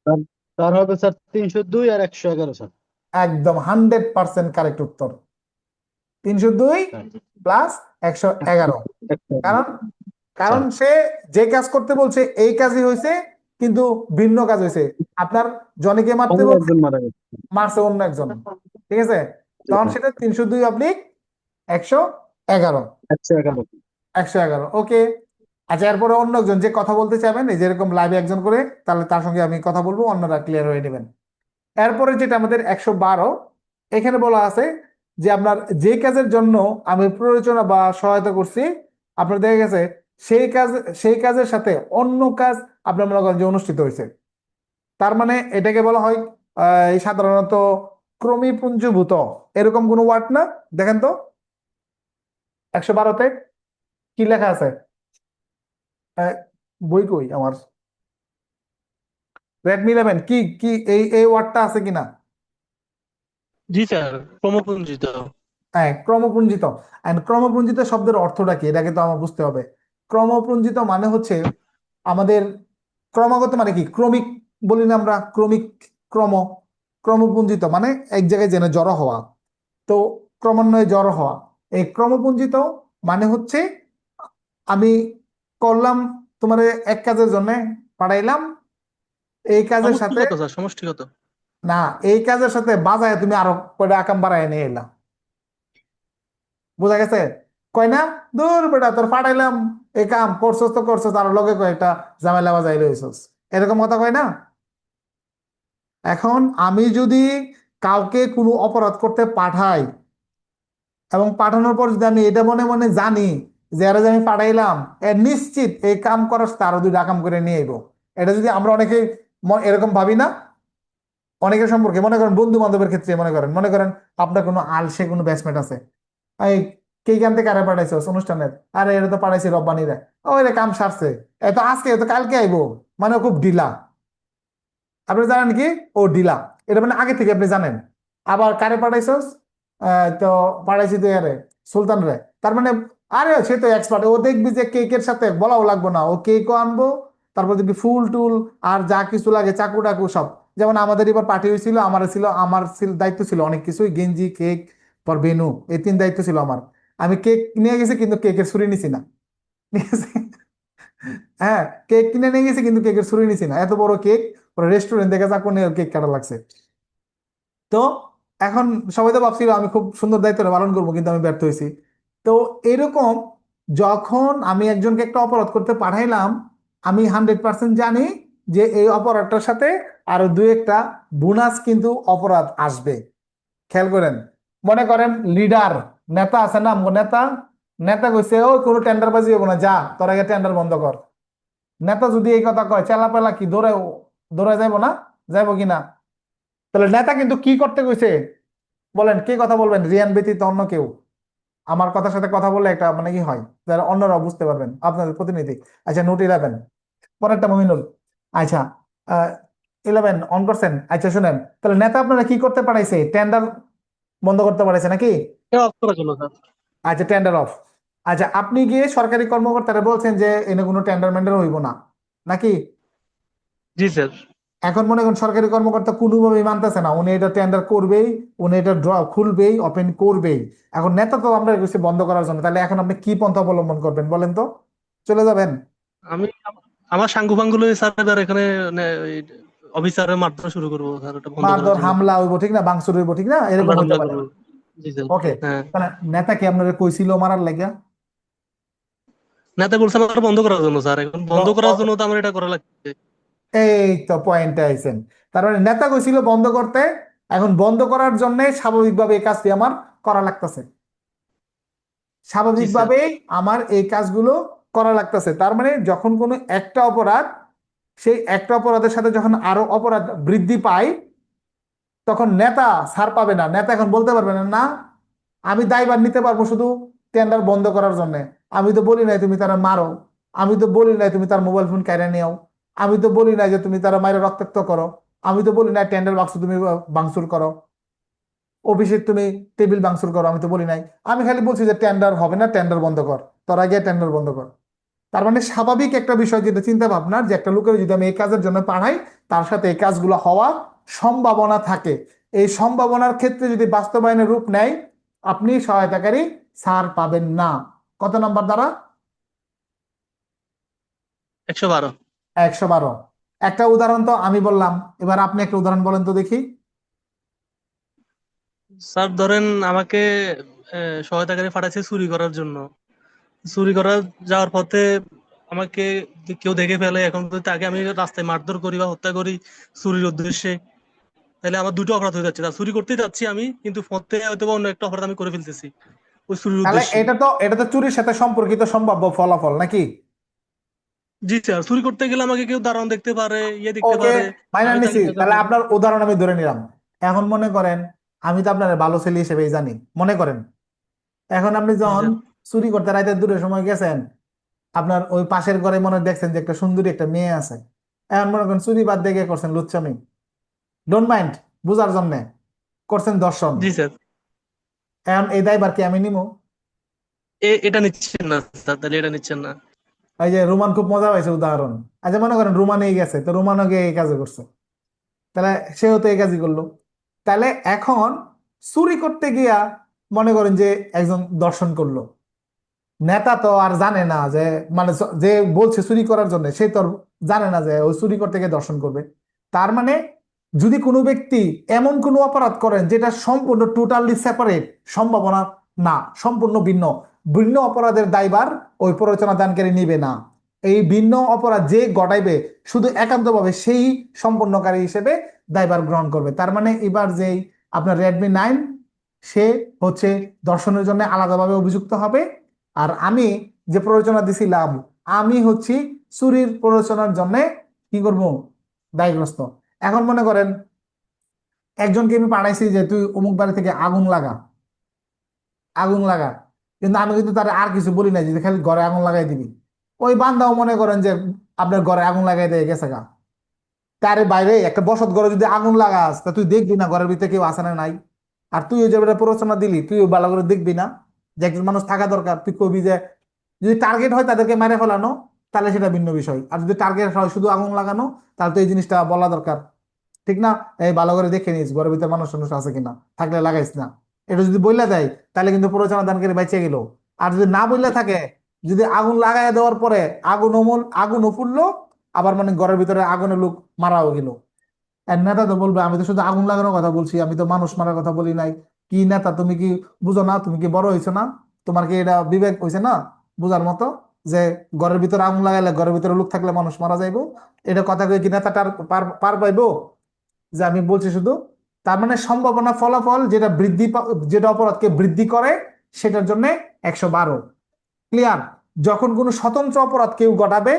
তার- তার হবে স্যার 302 আর 111 স্যার। একদম 100% কারেক্ট উত্তর, 302 প্লাস 111। কারণ কারণ সে যে কাজ করতে বলছে এই কাজই হয়েছে, কিন্তু ভিন্ন কাজ হয়েছে। আপনার জনিকে মারতে অন্য বলছে, একজন মারা গেছে। মারছে অন্য একজন, ঠিক আছে, তখন সেটা 302/111। 111। 111, ওকে। আচ্ছা, এরপরে অন্য একজন যে কথা বলতে চাইবেন, এই যেরকম লাইভে একজন করে, তাহলে তার সঙ্গে আমি কথা বলবো, অন্যরা ক্লিয়ার হয়ে নেবেন। এরপরে যেটা আমাদের 112, এখানে বলা আছে যে আপনার যে কাজের জন্য আমি প্ররোচনা বা সহায়তা করছি, আপনার দেখা গেছে সেই কাজের সাথে অন্য কাজ আপনার মনে করেন যে অনুষ্ঠিত হয়েছে, তার মানে এটাকে বলা হয় সাধারণত ক্রমিপুঞ্জীভূত, এরকম কোন ওয়ার্ড না? দেখেন তো 112-তে কি লেখা আছে? বই কই আমার, রেডমি 11 কি কি এই ওয়ার্ডটা আছে কিনা? জি স্যার, ক্রমপুঞ্জিত। হ্যাঁ, ক্রমপুঞ্জিত। এন্ড ক্রমপুঞ্জিত শব্দের অর্থটা কি, এটাকে তো আমার বুঝতে হবে। ক্রমপুঞ্জিত মানে হচ্ছে আমাদের ক্রমাগত, মানে কি ক্রমিক বলি না আমরা, ক্রমিক, ক্রম, ক্রমপুঞ্জিত মানে এক জায়গায় জেনে জড়ো হওয়া। তো ক্রমান্বয়ে জড়ো হওয়া, এই ক্রমপুঞ্জিত মানে হচ্ছে আমি করলাম তোমার এক কাজের জন্য পাঠাইলাম, এই কাজের সাথে সমষ্টিগত স্যার, সমষ্টিগত। না, এই কাজের সাথে বাজায় তুমি আরো কয়টা আকাম বাড়ায় নিয়ে এলাম। বোঝা গেছে? কয় না, দূর বেটা তোর পাঠাইলাম এই কাম করছস তো করছস, আর লগে কয়েকটা ঝামেলা বাজাই লইছস, এরকম কথা কয় না। এখন আমি যদি কাউকে কোনো অপরাধ করতে পাঠাই এবং পাঠানোর পর যদি আমি এটা মনে মনে জানি যে এরা যে আমি পাঠাইলাম এর নিশ্চিত এই কাম করার সাথে আরো দুইটা কাম করে নিয়ে আইবো, এটা যদি আমরা অনেকে এরকম ভাবি না, অনেকের সম্পর্কে মনে করেন বন্ধু বান্ধবের ক্ষেত্রে মনে করেন আপনার কোনো আলসে কোনো ব্যাচমেট আছে, এই কে কান থেকে আরে পাঠাইছে অনুষ্ঠানের, আরে এটা তো পাঠাইছি রব্বানিরা, ওই রে কাম সারছে, এত আজকে এত কালকে আইবো, মানে ও খুব ঢিলা। আপনি জানেন কি ও ঢিলা, এটা মানে আগে থেকে আপনি জানেন। আবার কারে পাঠাইছস, তো পাঠাইছি তো আরে সুলতান রে, তার মানে আরে সে তো এক্সপার্ট, ও দেখবি যে কেকের সাথে বলাও লাগবো না, ও কেকও আনবো, তারপর দেখবি ফুল টুল আর যা কিছু লাগে চাকু টাকু সব। যেমন আমাদের এবার পার্টি হয়েছিল, আমার দায়িত্ব ছিল অনেক কিছুই, গেঞ্জি কেক পর ভেনু, এই তিন দায়িত্ব ছিল আমার। আমি কেক নিয়ে গেছি কিন্তু কেকের ছুরি নিছি না, ঠিক আছে? হ্যাঁ, কেক কিনে নিয়ে গেছি কিন্তু কেকের ছুরি নিছি না, এত বড় কেক, ওরা রেস্টুরেন্ট থেকে চাকু নিয়ে কেক কাটা লাগছে। তো এখন সবাই তো ভাবছিল আমি খুব সুন্দর দায়িত্ব পালন করবো, কিন্তু আমি ব্যর্থ হয়েছি। তো এরকম যখন আমি একজনকে একটা অপরাধ করতে পাঠাইলাম, আমি 100% জানি যে এই অপরাধটার সাথে আরো দুই একটা বোনাস কিন্তু অপরাধ আসবে। খেয়াল করেন, মনে করেন লিডার নেতা আছে না, আমগো নেতা, নেতা কইছে ওই কোনো টেন্ডারবাজি হবো না, যা তোর আগে টেন্ডার বন্ধ কর। নেতা যদি এই কথা কয় চেলাপেলা কি দৌড়ায় দৌড়ায় যাইবো না, যাইবো কিনা? তাহলে নেতা কিন্তু কি করতে কইছে বলেন, কে কথা বলবেন রিয়ান ব্যতীত অন্য কেউ? আমার কথার সাথে কথা বললে একটা মানে কি হয়, যারা অন্যরা বুঝতে পারবেন, আপনাদের প্রতিনিধি। আচ্ছা, নোট 11 পরেরটা মমিনুল। আচ্ছা, 11 অন করছেন? আচ্ছা শুনেন, তাহলে নেতা আপনারা কি করতে পারাইছে, টেন্ডার বন্ধ করতে পারাইছে নাকি? এটা অফ করার জন্য স্যার। আচ্ছা, টেন্ডার অফ। আচ্ছা, আপনি গিয়ে সরকারি কর্মকর্তারা বলছেন যে এনে কোনো টেন্ডার মেন্ডার হইব না নাকি? জি স্যার। এখন মনে করেন সরকারি কর্মকর্তা কোনোভাবেই মানতেছে না, উনি এটা টেন্ডার করবেই, উনি এটা ড্র খুলবেই, ওপেন করবেই। এখন নেতা তো আমরা কইছি বন্ধ করার জন্য, তাহলে এখন আপনি কি পন্থা অবলম্বন করবেন বলেন তো? চলে যাবেন? আমি আমার সাঙ্গু পাঙ্গু লয়ে স্যার এবার এখানে অফিসারের মারধর শুরু করবো স্যার, ওটা বন্ধ করার মারধর জন্য। হামলা হইব, ঠিক না, ভাঙচুর হইব, ঠিক না, এরকম হামলা হতে টামলা পারে। করবো। জি স্যার। ওকে, হ্যাঁ, তাহলে নেতা কি আপনারা কইছিল মারার লাগিয়া? নেতা বলছে আমার বন্ধ করার জন্য স্যার, এখন বন্ধ করার জন্য তো আমার এটা করা লাগছে। এই তো পয়েন্টে আইছেন। তার মানে নেতা কইছিল বন্ধ করতে, এখন বন্ধ করার জন্য স্বাভাবিকভাবে এই কাজটি আমার করা লাগতেছে, জি স্যার। স্বাভাবিকভাবেই আমার এই কাজগুলো করা লাগতেছে। তার মানে যখন কোনো একটা অপরাধ, সেই একটা অপরাধের সাথে যখন আরো অপরাধ বৃদ্ধি পায়, তখন নেতা ছাড় পাবে না। নেতা এখন বলতে পারবে না, না আমি দায়ভার নিতে পারবো শুধু টেন্ডার বন্ধ করার জন্য, আমি তো বলি নাই তুমি তারা মারো, আমি তো বলি নাই তুমি তার মোবাইল ফোন কেড়ে নিও, আমি তো বলি নাই যে তুমি তারা মায়ের রক্তাক্ত করো, আমি তো বলি নাই টেন্ডার বাক্স তুমি ভাঙচুর করো, অফিসে তুমি টেবিল ভাঙচুর করো, আমি তো বলি নাই। আমি খালি বলছি যে টেন্ডার হবে না, টেন্ডার বন্ধ কর, তোরা গিয়ে টেন্ডার বন্ধ কর। তার মানে স্বাভাবিক একটা বিষয়, যেটা চিন্তা ভাবনার, যে একটা লোকের যদি আমি এই কাজের জন্য পাঠাই, তার সাথে এই কাজগুলো হওয়ার সম্ভাবনা থাকে। এই সম্ভাবনার ক্ষেত্রে যদি বাস্তবায়নের রূপ নেয়, আপনি সহায়তাকারী ছাড় পাবেন না। কত নাম্বার দ্বারা? 112। 112। একটা উদাহরণ তো আমি বললাম, এবার আপনি একটা উদাহরণ বলেন তো দেখি। স্যার ধরেন আমাকে সহায়তাকারী পাঠাইছে চুরি করার জন্য। চুরি করা যাওয়ার পথে আমাকে কেউ দেখে ফেলে, এখন যদি তাকে আমি রাস্তায় মারধর করি বা হত্যা করি চুরির উদ্দেশ্যে, তাহলে আমার দুটো অপরাধ হয়ে যাচ্ছে। তার চুরি করতেই যাচ্ছি আমি, কিন্তু পথে হয়তো বা অন্য একটা অপরাধ আমি করে ফেলতেছি ওই চুরির তাহলে উদ্দেশ্যে। এটা তো চুরির সাথে সম্পর্কিত সম্ভাব্য ফলাফল নাকি? জি স্যার, চুরি করতে গেলে আমাকে কেউ দারোয়ান দেখতে পারে, ইয়ে দেখতে ওকে, পারে, মাইনা আমি তাকে নিছি, তাহলে ঠেকাবো। আপনার উদাহরণ আমি ধরে নিলাম। এখন মনে করেন আমি তো আপনার ভালো ছেলে হিসেবেই জানি, মনে করেন এখন আপনি জি যখন স্যার। চুরি করতে রাতে দূরের সময় গেছেন, আপনার ওই পাশের ঘরে মনে হয় দেখছেন যে একটা সুন্দরী একটা মেয়ে আছে, এখন মনে করেন চুরি বাদ দিয়ে গিয়ে করছেন লুচ্চামি, ডোন্ট মাইন্ড, বুঝার জন্য করছেন দর্শন, জি স্যার। এখন এই দায়ভার কি আমি নিবো? এটা নিচ্ছেন না স্যার, তাহলে এটা নিচ্ছেন না। এই যে রোমান খুব মজা পাইছে উদাহরণ। আচ্ছা মনে করেন রোমানে গেছে, তো রোমানও গিয়ে এই কাজে করছে, তাহলে সেও তো এই কাজই করলো। তাহলে এখন চুরি করতে গিয়া মনে করেন যে একজন দর্শন করলো, নেতা তো আর জানে না যে মানে যে বলছে চুরি করার জন্য সে তো আর জানে না যে ওই চুরি করতে গিয়ে দর্শন করবে। তার মানে যদি কোনো ব্যক্তি এমন কোনো অপরাধ করেন যেটা সম্পূর্ণ টোটালি সেপারেট, সম্ভাবনা না, সম্পূর্ণ ভিন্ন, ভিন্ন অপরাধের দায়ভার ওই প্ররোচনা দানকারী নিবে না। এই ভিন্ন অপরাধ যে ঘটাইবে শুধু একান্তভাবে সেই সম্পন্নকারী হিসেবে দায়ভার গ্রহণ করবে। তার মানে এবার যেই আপনার রেডমি 9 সে হচ্ছে দর্শনের জন্য আলাদাভাবে অভিযুক্ত হবে, আর আমি যে প্ররোচনা দিছিলাম আমি হচ্ছি চুরির প্ররোচনার জন্য কি করব, দায়গ্রস্ত। এখন মনে করেন একজনকে আমি পাঠাইছি যে তুই অমুক বাড়ি থেকে আগুন লাগা, আগুন লাগা, কিন্তু আমি কিন্তু তার আর কিছু বলি নাই যে খালি ঘরে আগুন লাগাই দিবি। ওই বান্দাও মনে করেন যে আপনার ঘরে আগুন লাগাই দিয়ে গেছে গা। তার বাইরে একটা বসত ঘরে যদি আগুন লাগাস তা তুই দেখবি না ঘরের ভিতরে কেউ আছে না নাই? আর তুই ওই যে প্ররোচনা দিলি তুইও ভালো করে দেখবি না যে একজন মানুষ থাকা দরকার? তুই কবি যে যদি টার্গেট হয় তাদেরকে মেরে ফেলানো তাহলে সেটা ভিন্ন বিষয়, আর যদি টার্গেট হয় শুধু আগুন লাগানো তাহলে তো এই জিনিসটা বলা দরকার, ঠিক না? এই ভালো করে দেখে নিস ঘরের ভিতরে মানুষ টানুষ আছে কিনা, থাকলে লাগাইস না। এটা যদি বইলা দেয় তাহলে কিন্তু প্ররোচনা দানকারী বেঁচে গেল। আর যদি না বইলা থাকে, যদি আগুন লাগাই দেওয়ার পরে আগুনও ফুললো, আবার মানে ঘরের ভিতরে আগুনের লোক মারাও গেল, আর নেতা তো বলবে আমি তো শুধু আগুন লাগানোর কথা বলছি, আমি তো মানুষ মারার কথা বলি নাই। কি নেতা তুমি, কি বুঝো না? তুমি কি বড় হয়েছো না? তোমার কি এটা বিবেক হয়েছে না বুঝার মতো যে ঘরের ভিতরে আগুন লাগাইলে ঘরের ভিতরে লোক থাকলে মানুষ মারা যাইবো? এটা কথা কয়ে কি নেতাটার পার পার পাইবো যে আমি বলছি শুধু? তার মানে সম্ভাবনা ফলাফল যেটা যেটা অপরাধকে বৃদ্ধি করে সেটার জন্য 112। ক্লিয়ার? যখন কোনো স্বতন্ত্র অপরাধ কেউ ঘটাবে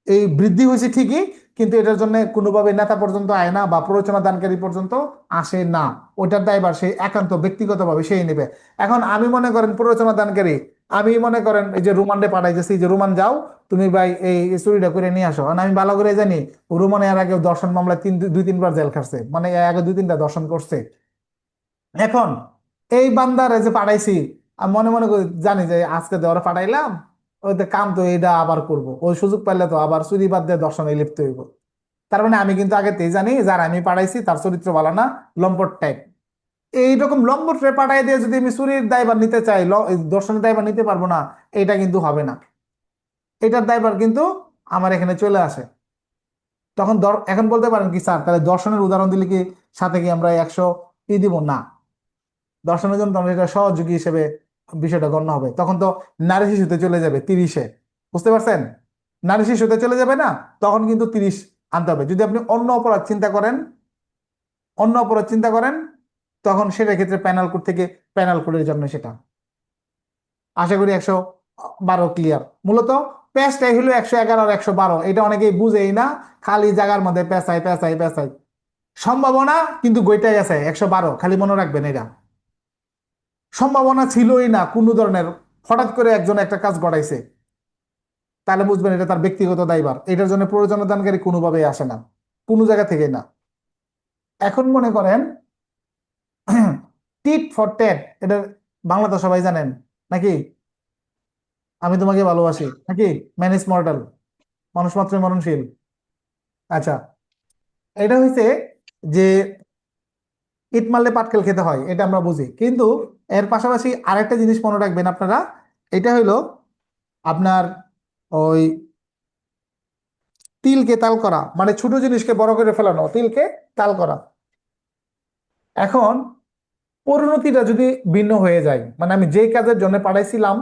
এই বৃদ্ধি হয়েছে ঠিকই, কিন্তু এটার জন্য কোনোভাবে নেতা পর্যন্ত আয় না বা প্ররোচনা দানকারী পর্যন্ত আসে না, ওটার দায়ভার সে একান্ত ব্যক্তিগতভাবে সেই নেবে। এখন আমি মনে করেন প্ররোচনা দানকারী, আমি মনে করেন এই যে রুমান্ডে পাঠাইতেছি যে রুমান যাও তুমি ভাই এই চুরিটা করে নিয়ে আসো, আর আমি ভালো করে জানি রুমানে এর আগে দর্শন মামলায় 2-3 বার জেল খাটছে, মানে এর আগে 2-3টা দর্শন করছে। এখন এই বান্দারে যে পাঠাইছি আমি মনে মনে করি জানি যে আজকে দেওয়ার পাঠাইলাম, ওই তো কাম তো এটা আবার করব, ওই সুযোগ পাইলে তো আবার চুরি বাদ দিয়ে দর্শনে লিপ্ত হইব। তার মানে আমি কিন্তু আগেতেই জানি যার আমি পাঠাইছি তার চরিত্র ভালো না, লম্পট টাইপ। এইরকম লম্পট রে পাঠাই দিয়ে যদি আমি চুরির দায়ভার নিতে চাই, দর্শনের দায়ভার নিতে পারবো না, এটা কিন্তু হবে না। এটার দায়ভার কিন্তু আমার এখানে চলে আসে। তখন এখন বলতে পারেন কি স্যার তাহলে দর্শনের উদাহরণ দিলে কি সাথে কি আমরা 100 দিব? না, দর্শনের জন্য তখন এটা সহযোগী হিসেবে বিষয়টা গণ্য হবে। তখন তো নারী শিশুতে চলে যাবে 30-এ, বুঝতে পারছেন? নারী শিশুতে চলে যাবে না, তখন কিন্তু 30 আনতে হবে। যদি আপনি অন্য অপরাধ চিন্তা করেন, অন্য অপরাধ চিন্তা করেন, তখন সেটার ক্ষেত্রে প্যানাল কোড থেকে প্যানাল কোডের জন্য সেটা আশা করি 112 ক্লিয়ার। মূলত প্যাচটাই হলো 111 আর 112, এটা অনেকেই বুঝেই না, খালি জায়গার মধ্যে পেঁচাই পেঁচাই পেঁচাই। সম্ভাবনা কিন্তু গইটাই আছে 112, খালি মনে রাখবেন এটা সম্ভাবনা ছিলই না কোনো ধরনের, হঠাৎ করে একজন একটা কাজ ঘটাইছে, তাহলে বুঝবেন এটা তার ব্যক্তিগত দায়ভার, এটার জন্য প্ররোচনা দানকারী কোনোভাবেই আসে না, কোনো জায়গা থেকে না। এখন মনে করেন টিট ফর ট্যাট, এটা বাংলা তো সবাই জানেন নাকি? আমি তোমাকে ভালোবাসি নাকি, ম্যান ইজ মর্টাল, মানুষ মাত্রই মরণশীল। আচ্ছা, এটা হইছে যে ইট মারলে পাটকেল খেতে হয়, এটা আমরা বুঝি, কিন্তু এর পাশাপাশি আরেকটা জিনিস মনে রাখবেন আপনারা, এটা হইলো আপনার ওই তিলকে তাল করা, মানে ছোট জিনিসকে বড় করে ফেলানো, তিলকে তাল করা। এখন পরিণতিটা যদি ভিন্ন হয়ে যায়, মানে আমি যেই কাজের জন্য পাঠাইছিলাম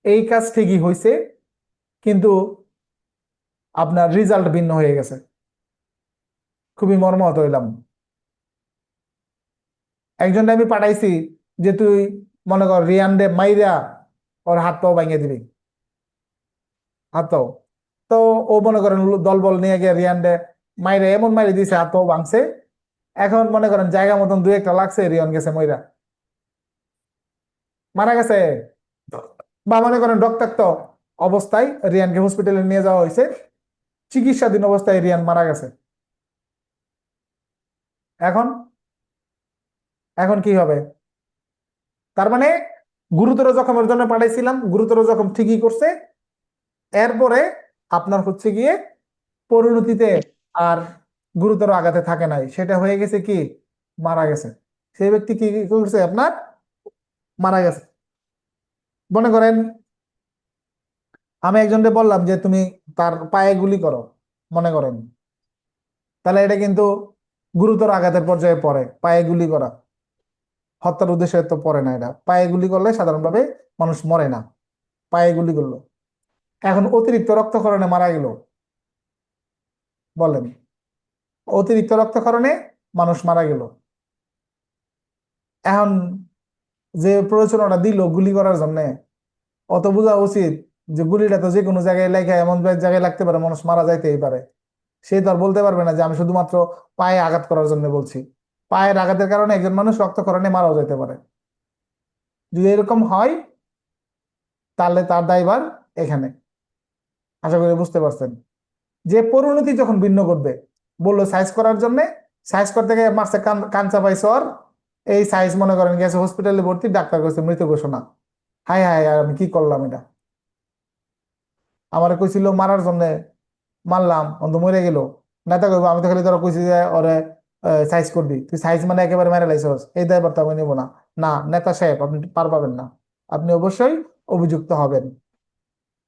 এই কাজ ঠিকই হয়েছে, কিন্তু আপনার রেজাল্ট ভিন্ন হয়ে গেছে, খুবই মর্মাহত হইলাম। একজনটা আমি পাঠাইছি যে তুই মনে কর রিয়ান্ডে মাইরা ওর হাত পাও ভাঙিয়ে দিবি, হাত পাও, তো ও মনে করেন দল বল নিয়ে গিয়ে রিয়ান্ডে মাইরে এমন মাইরে দিছে হাত পাও ভাঙছে। এখন মনে করেন জায়গা মতন 2-1টা লাগছে, রিয়ান গেছে মইরা, মারা গেছে, বা মনে করেন রক্তাক্ত অবস্থায় রিয়ানকে হসপিটালে নিয়ে যাওয়া হয়েছে, চিকিৎসাধীন অবস্থায় রিয়ান মারা গেছে। এখন এখন কি হবে? তার মানে গুরুতর জখমের জন্য পাঠাইছিলাম, গুরুতর জখম ঠিকই করছে, এরপরে আপনার হচ্ছে গিয়ে পরিণতিতে আর গুরুতর আঘাতে থাকে নাই, সেটা হয়ে গেছে কি মারা গেছে, সেই ব্যক্তি কি কি করছে আপনার মারা গেছে। মনে করেন আমি একজনকে বললাম যে তুমি তার পায়ে গুলি করো, মনে করেন, তাহলে এটা কিন্তু গুরুতর আঘাতের পর্যায়ে পড়ে। পায়ে গুলি করা হত্যার উদ্দেশ্যে তো পড়ে না, এটা পায়ে গুলি করলে সাধারণভাবে মানুষ মরে না, পায়ে গুলি করলো। এখন অতিরিক্ত রক্তক্ষরণে মারা গেল, বলেন, অতিরিক্ত রক্তক্ষরণে মানুষ মারা গেল। এখন যে প্ররোচনাটা দিল গুলি করার জন্য, অত বোঝা উচিত যে গুলিটা তো যে কোনো জায়গায় লেখা এমন জায়গায় লাগতে পারে মানুষ মারা যাইতেই পারে। সে তো আর বলতে পারবে না যে আমি শুধুমাত্র পায়ে আঘাত করার জন্য বলছি। পায়ের আঘাতের কারণে একজন মানুষ রক্তক্ষরণে মারাও যেতে পারে। যদি এরকম হয় তাহলে তার দায়ভার এখানে। আশা করি বুঝতে পারছেন। যে পরিণতি যখন ভিন্ন করবে, বললো সাইজ করার জন্য, সাইজ করতে গিয়ে মারছে কান চাপাই সর, এই সাইজ মনে করেন গেছে হসপিটালে ভর্তি, ডাক্তার কইছে মৃত ঘোষণা। হাই হাই, আর আমি কি করলাম এটা, আমার কইছিল মারার জন্য, মারলাম, অন্ত মরে গেল। নেতা কইব আমি তো খালি ধরো কইছি যে ওরে সাইজ করবি, তুই সাইজ মানে একেবারে মেরে লাইছস, এই দায়ভার তো আমি নিব না। না নেতা সাহেব, আপনি পার পাবেন না, আপনি অবশ্যই অভিযুক্ত হবেন।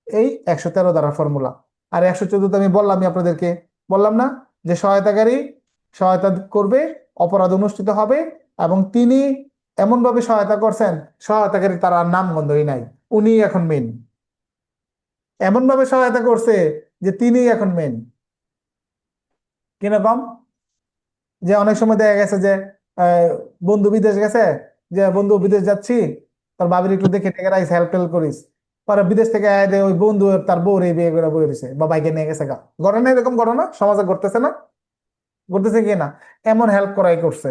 এই 113 দ্বারা ফর্মুলা। আর 114 তো আমি বললামই আপনাদেরকে, বললাম না যে সহায়তাকারী সহায়তা করবে, অপরাধ অনুষ্ঠিত হবে, এবং তিনি এমন ভাবে সহায়তা করছেন, সহায়তাকারী তার আর নাম গন্ধই নাই, উনি এখন মেন। এমন ভাবে সহায়তা করছে যে তিনি এখন মেন। কিরকম, যে অনেক সময় দেখা গেছে যে বন্ধু বিদেশ গেছে, যে বন্ধু বিদেশ যাচ্ছি, তার বাবির একটু দেখে টেকে রাইস, হেল্প টেল্প করিস, পরে বিদেশ থেকে আয় দে ওই বন্ধু তার বউরে বিয়ে করে বই রয়েছে বা বাইকে নিয়ে গেছে গা। ঘটনা এরকম ঘটনা সমাজে ঘটতেছে না, ঘটতেছে কি না? এমন হেল্প করাই করছে।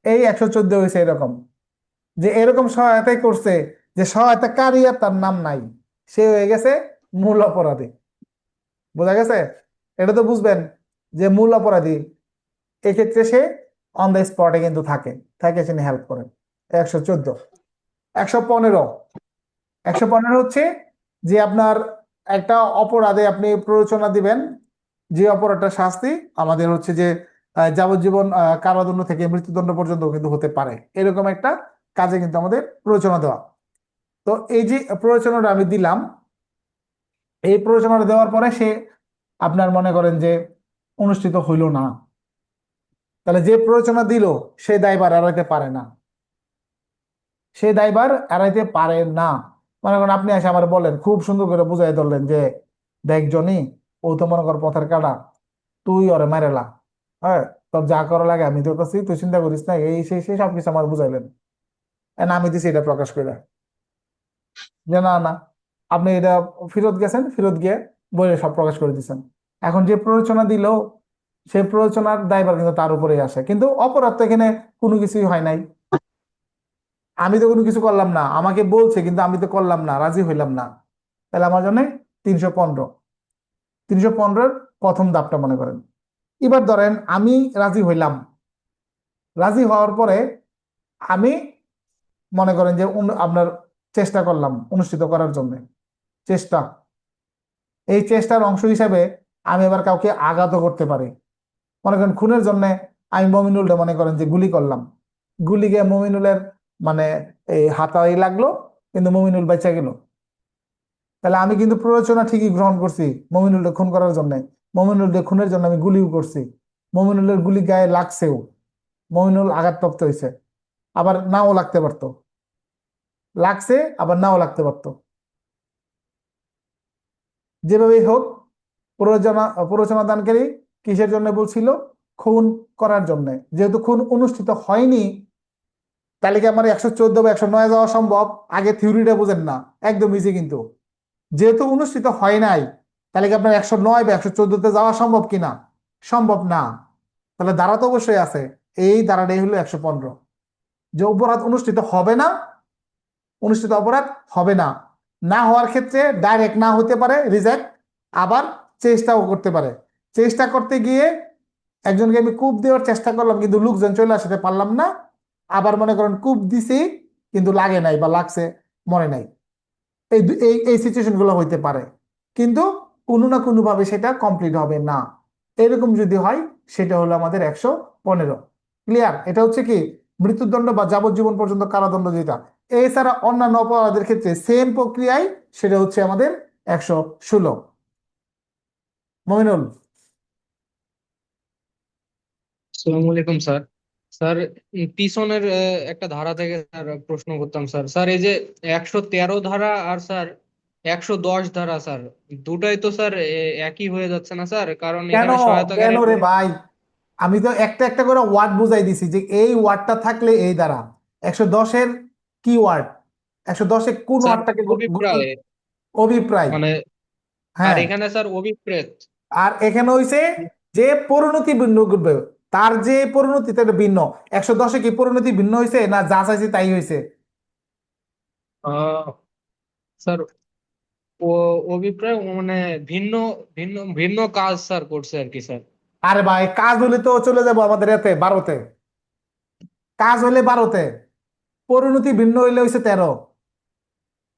এই 114 হয়েছে এরকম, যে এরকম সহায়তাই করছে যে সহায়তাকারী আর তার নাম নাই, সে হয়ে গেছে মূল অপরাধী। বোঝা গেছে? এটা তো বুঝবেন যে মূল অপরাধী এক্ষেত্রে সে অন দ্য স্পটে কিন্তু থাকে, থাকে সে হেল্প করেন। 114। 115, 115 হচ্ছে যে আপনার একটা অপরাধে আপনি প্ররোচনা দিবেন, যে অপরাধটা শাস্তি আমাদের হচ্ছে যে যাবজ্জীবন কারাদণ্ড থেকে মৃত্যুদণ্ড পর্যন্ত কিন্তু হতে পারে, এরকম একটা কাজে কিন্তু আমাদের প্ররোচনা দেওয়া। তো এই যে প্ররোচনাটা আমি দিলাম, এই প্ররোচনাটা দেওয়ার পরে সে আপনার মনে করেন যে অনুষ্ঠিত হইল না, তাহলে যে প্ররোচনা দিল সে দায়ভার এড়াইতে পারে না, সে দায়ভার এড়াইতে পারে না। মনে করেন আপনি এসে আমার বলেন, খুব সুন্দর করে বুঝাই ধরলেন যে দেখ জনি, ও তো মনে কর পথের কাটা, তুই ওরে মেরেলা, হ্যাঁ তোর যা করা লাগে আমি তোর কাছে, তুই চিন্তা করিস না, এই সেই সেই সবকিছু আমার বুঝাইলেন, আমি দিছি এটা প্রকাশ করে যে না না, আপনি এটা ফেরত গেছেন, ফেরত গিয়ে বইয়ে সব প্রকাশ করে দিচ্ছেন। এখন যে প্ররোচনা দিল সেই প্ররোচনার দায়ভার কিন্তু তার উপরেই আসে, কিন্তু অপরাধ তো এখানে কোনো কিছুই হয় নাই, আমি তো কোনো কিছু করলাম না, আমাকে বলছে কিন্তু আমি তো করলাম না, রাজি হইলাম না, তাহলে আমার জন্য 315। 315-র প্রথম ধাপটা মনে করেন। এবার ধরেন আমি রাজি হইলাম, রাজি হওয়ার পরে আমি মনে করেন যে আপনার চেষ্টা করলাম অনুষ্ঠিত করার জন্য, চেষ্টা, এই চেষ্টার অংশ হিসাবে আমি এবার কাউকে আঘাতও করতে পারি। মনে করেন খুনের জন্য আমি মমিনুলটা মনে করেন যে গুলি করলাম, গুলি গিয়ে মমিনুলের মানে এই হাতাই লাগলো, কিন্তু মমিনুল বেঁচে গেল, তাহলে আমি কিন্তু প্ররোচনা ঠিকই গ্রহণ করছি মমিনুলকে খুন করার জন্য, মমিনুলকে খুনের জন্য আমি গুলিও করছি, মমিনুলের গুলি গায়ে লাগছেও, মমিনুল আঘাতপ্রাপ্ত হয়েছে, আবার নাও লাগতে পারতো, লাগছে আবার নাও লাগতে পারতো, যেভাবেই হোক প্ররোচনা দানকারী কিসের জন্য বলছিল? খুন করার জন্য। যেহেতু খুন অনুষ্ঠিত হয়নি, তাহলে কি আমার 114 বা 109 যাওয়া সম্ভব? আগে থিওরিটা বুঝেন না, একদম ইজি কিন্তু। যেহেতু অনুষ্ঠিত হয় নাই, তাহলে কি আপনার 109 বা 114-তে যাওয়া সম্ভব কিনা? সম্ভব না। তাহলে ধারা তো অবশ্যই আছে, এই ধারাটাই হলো 115, যে অপরাধ অনুষ্ঠিত হবে না, অনুষ্ঠিত অপরাধ হবে না, না হওয়ার ক্ষেত্রে ডাইরেক্ট না হতে পারে রিজেক্ট, আবার চেষ্টাও করতে পারে। চেষ্টা করতে গিয়ে একজনকে আমি কূপ দেওয়ার চেষ্টা করলাম কিন্তু লোকজন চলে আসতে পারলাম না, আবার মনে করেন কূপ দিছি কিন্তু লাগে নাই বা লাগছে মনে নাই, এই এই সিচুয়েশন গুলো হইতে পারে, কিন্তু কোনো না কোনো ভাবে সেটা কমপ্লিট হবে না। এরকম যদি হয় সেটা হলো আমাদের 115। ক্লিয়ার? এটা হচ্ছে কি মৃত্যুদণ্ড বা যাবজ্জীবন পর্যন্ত কারাদণ্ড যেটা। এছাড়া অন্যান্য অপরাধের ক্ষেত্রে সেম প্রক্রিয়ায় সেটা হচ্ছে আমাদের 116। মমিনুল। আসসালামু আলাইকুম স্যার। স্যার পিছনের একটা ধারা থেকে স্যার প্রশ্ন করতাম স্যার। স্যার এই যে 113 ধারা আর স্যার 110 ধারা স্যার, দুটাই তো স্যার একই হয়ে যাচ্ছে না স্যার? কারণ কেন এখানে কেন সহায়তাকারী রে ভাই? আমি তো একটা একটা করে ওয়ার্ড বুঝাই দিছি যে এই ওয়ার্ডটা থাকলে এই দ্বারা 110-এর কি ওয়ার্ড, 110-এ কোন স্যার ওয়ার্ডটাকে অভিপ্রায়, অভিপ্রায়। মানে আর হ্যাঁ, এখানে স্যার অভিপ্রেত। আর এখানে হইছে যে পরিণতি ভিন্ন ঘটবে, তার যে পরিণতি এটা ভিন্ন। 110-এ কি পরিণতি ভিন্ন হয়েছে না যা চাইছে তাই হয়েছে? আহ স্যার ও অভিপ্রায় মানে ভিন্ন ভিন্ন ভিন্ন কাজ স্যার করছে আর কি স্যার। আরে ভাই কাজ হলে তো চলে যাবো আমাদের এতে 12-তে। কাজ হলে 12-তে, পরিণতি ভিন্ন হইলে হইছে 13।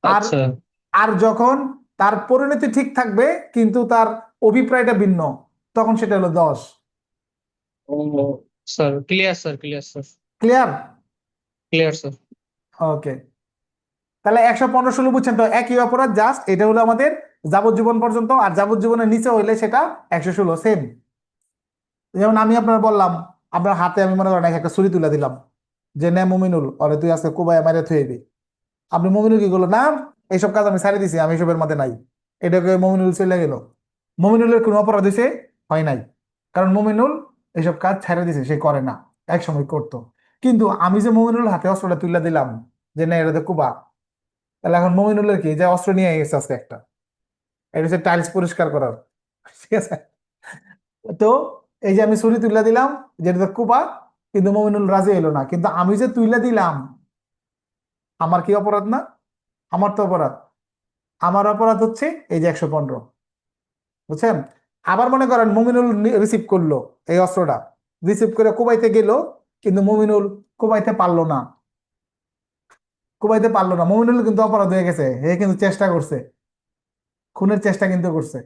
আর আচ্ছা। আর যখন তার পরিণতি ঠিক থাকবে কিন্তু তার অভিপ্রায়টা ভিন্ন, তখন সেটা হলো 10। ও sir, clear sir, clear sir, clear? Clear sir. Okay, তাহলে 115-16 বুঝছেন তো? একই অপরাধ, জাস্ট এটা হলো আমাদের যাবজ্জীবন পর্যন্ত, আর যাবজ্জীবনের নিচে হইলে সেটা 116 সেম। যেমন আমি আপনার বললাম, আপনার হাতে আমি মনে করেন একটা ছুরি তুলে দিলাম যে নে মুমিনুল, ওরে তুই আজকে কোবায় মারে থইবি। আপনি মুমিনুল কি করলো না, এইসব কাজ আমি ছাড়ি দিছি, আমি এসবের মধ্যে নাই, এটাকে মুমিনুল চলে গেল। মুমিনুলের কোনো অপরাধ হয়েছে? হয় নাই, কারণ মুমিনুল এইসব কাজ ছেড়ে দিছে, সে করে না, এক সময় করতো। কিন্তু আমি যে মুমিনুল হাতে অস্ত্রটা তুলে দিলাম যে না এটাতে কুবা, তাহলে এখন মুমিনুলের কি যে অস্ত্র নিয়ে গেছে আজকে একটা, এটা হচ্ছে টাইলস পরিষ্কার করার, ঠিক আছে? তো এই যে আমি ছুরি তুলে দিলাম যেটা কুবা, কিন্তু মুমিনুল রাজি হলো না, কিন্তু আমি যে তুলে দিলাম, আমার কি অপরাধ না? আমার তো অপরাধ। আমার অপরাধ হচ্ছে এই যে 115, বুঝছেন? আবার মনে করেন মুমিনুল রিসিভ করলো এই অস্ত্রটা, রিসিভ করে কুবাইতে গেল, কিন্তু মুমিনুল কুবাইতে পারলো না, কুবাইতে পারলো না। মুমিনুল কিন্তু অপরাধ হয়ে গেছে, হে কিন্তু চেষ্টা করছে, খুনের চেষ্টা কিন্তু করছে।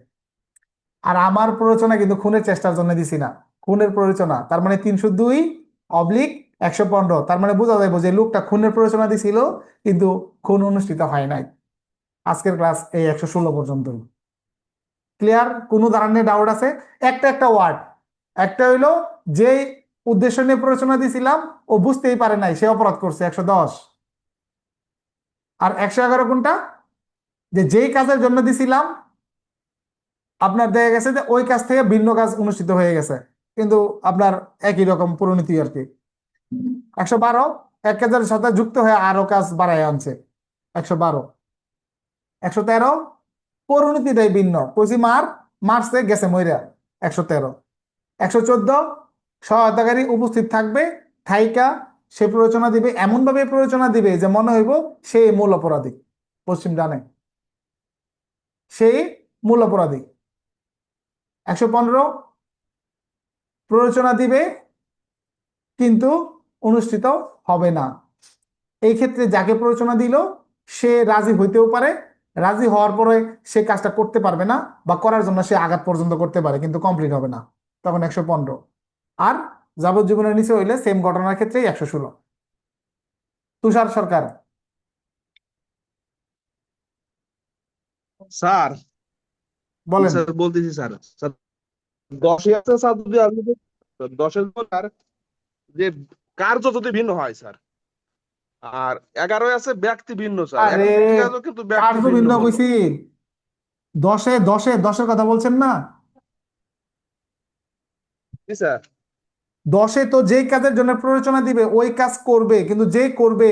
আর আমার প্ররোচনা কিন্তু খুনের চেষ্টার জন্য দিছি না, খুনের প্ররোচনা, তার মানে 302/115, তার মানে বোঝা যাবে যে লোকটা খুনের প্ররোচনা দিছিল কিন্তু খুন অনুষ্ঠিত হয় নাই। আজকের ক্লাস এই 116 পর্যন্ত। ক্লিয়ার? কোনো ধরনের ডাউট আছে? একটা একটা ওয়ার্ড, একটা হইলো যে উদ্দেশ্য নিয়ে প্ররোচনা দিছিলাম ও বুঝতেই পারে নাই, সে অপরাধ করছে 110। আর 111 কোনটা, যে যেই কাজের জন্য দিছিলাম আপনার দেখা গেছে যে ওই কাজ থেকে ভিন্ন কাজ অনুষ্ঠিত হয়ে গেছে, কিন্তু আপনার একই রকম পরিণতি আর কি। 112 এক কাজের সাথে যুক্ত হয়ে আরো কাজ বাড়ায় আনছে, 112। 113 পরিণতিটাই ভিন্ন, কইছি মারছে গেছে মইরা, 113। 114 সহায়তাকারী উপস্থিত থাকবে, থাইকা সে প্ররোচনা দিবে, এমন ভাবে প্ররোচনা দিবে যে মনে হইব সে মূল অপরাধী, পশ্চিম ডানে সেই মূল অপরাধী। 115 প্ররোচনা দিবে কিন্তু অনুষ্ঠিত হবে না, এই ক্ষেত্রে যাকে প্ররোচনা দিল সে রাজি হইতেও পারে, রাজি হওয়ার পরে সে কাজটা করতে পারবে না, বা করার জন্য সে আঘাত পর্যন্ত করতে পারে কিন্তু কমপ্লিট হবে না, তখন 115। আর যাবজ্জীবনের নিচে হইলে সেম ঘটনার ক্ষেত্রেই 116। তুষার সরকার স্যার বলেন। স্যার বলতেছি স্যার, স্যার 10 আছে স্যার, যদি আপনি 10-এর আর যে কার্য যদি ভিন্ন হয় স্যার, আর 11 আছে ব্যক্তি ভিন্ন স্যার, আরে একই কাজ কিন্তু ব্যক্তি কার্য ভিন্ন ভিন্ন হলো। কইছি, 10-এর কথা বলছেন না? জি স্যার। 10-এ তো যেই কাজের জন্য প্ররোচনা দিবে ওই কাজ করবে, কিন্তু যে করবে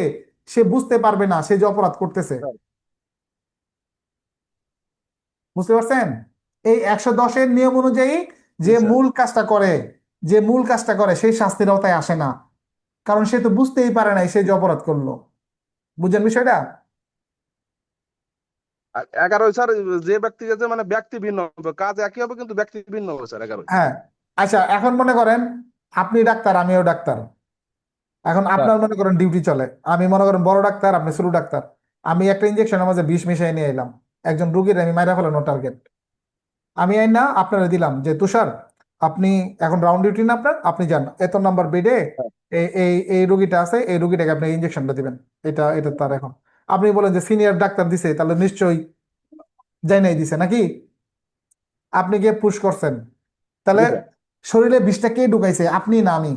সে বুঝতে পারবে না সে যে অপরাধ করতেছে, বুঝতে পারছেন? এই 110-এর নিয়ম অনুযায়ী জি যে স্যার। মূল কাজটা করে, যে মূল কাজটা করে সেই শাস্তির আওতায় আসে না, কারণ সে তো বুঝতেই পারে নাই সে যে অপরাধ করলো। বুঝছেন বিষয়টা? আর 11 স্যার যে ব্যক্তি আছে মানে ব্যক্তি ভিন্ন হবে, কাজ একই হবে কিন্তু ব্যক্তি ভিন্ন হবে স্যার 11। হ্যাঁ, আচ্ছা এখন মনে করেন আপনি ডাক্তার আমিও ডাক্তার, এখন স্যার আপনার মনে করেন ডিউটি চলে, আমি মনে করেন বড় ডাক্তার আপনি ছোট ডাক্তার, আমি একটা ইঞ্জেকশনের মাঝে বিষ মিশিয়ে নিয়ে এলাম, একজন রুগীর আমি মাইরা ফেলানো টার্গেট, আমি আই না আপনারা দিলাম যে তুষার আপনি এখন রাউন্ড ডিউটি না আপনার, আপনি যান এত নাম্বার বেডে, এই এই এই রোগীটা আছে, এই রোগীটাকে আপনি ইঞ্জেকশনটা দিবেন। এটা এটা তার এখন আপনি বলেন যে সিনিয়র ডাক্তার দিছে, তাহলে নিশ্চয়ই যাই নাই দিছে নাকি, আপনি গিয়ে পুশ করছেন, তাহলে জি স্যার। শরীরে বিষটা কে ঢুকাইছে, আপনি না আমি?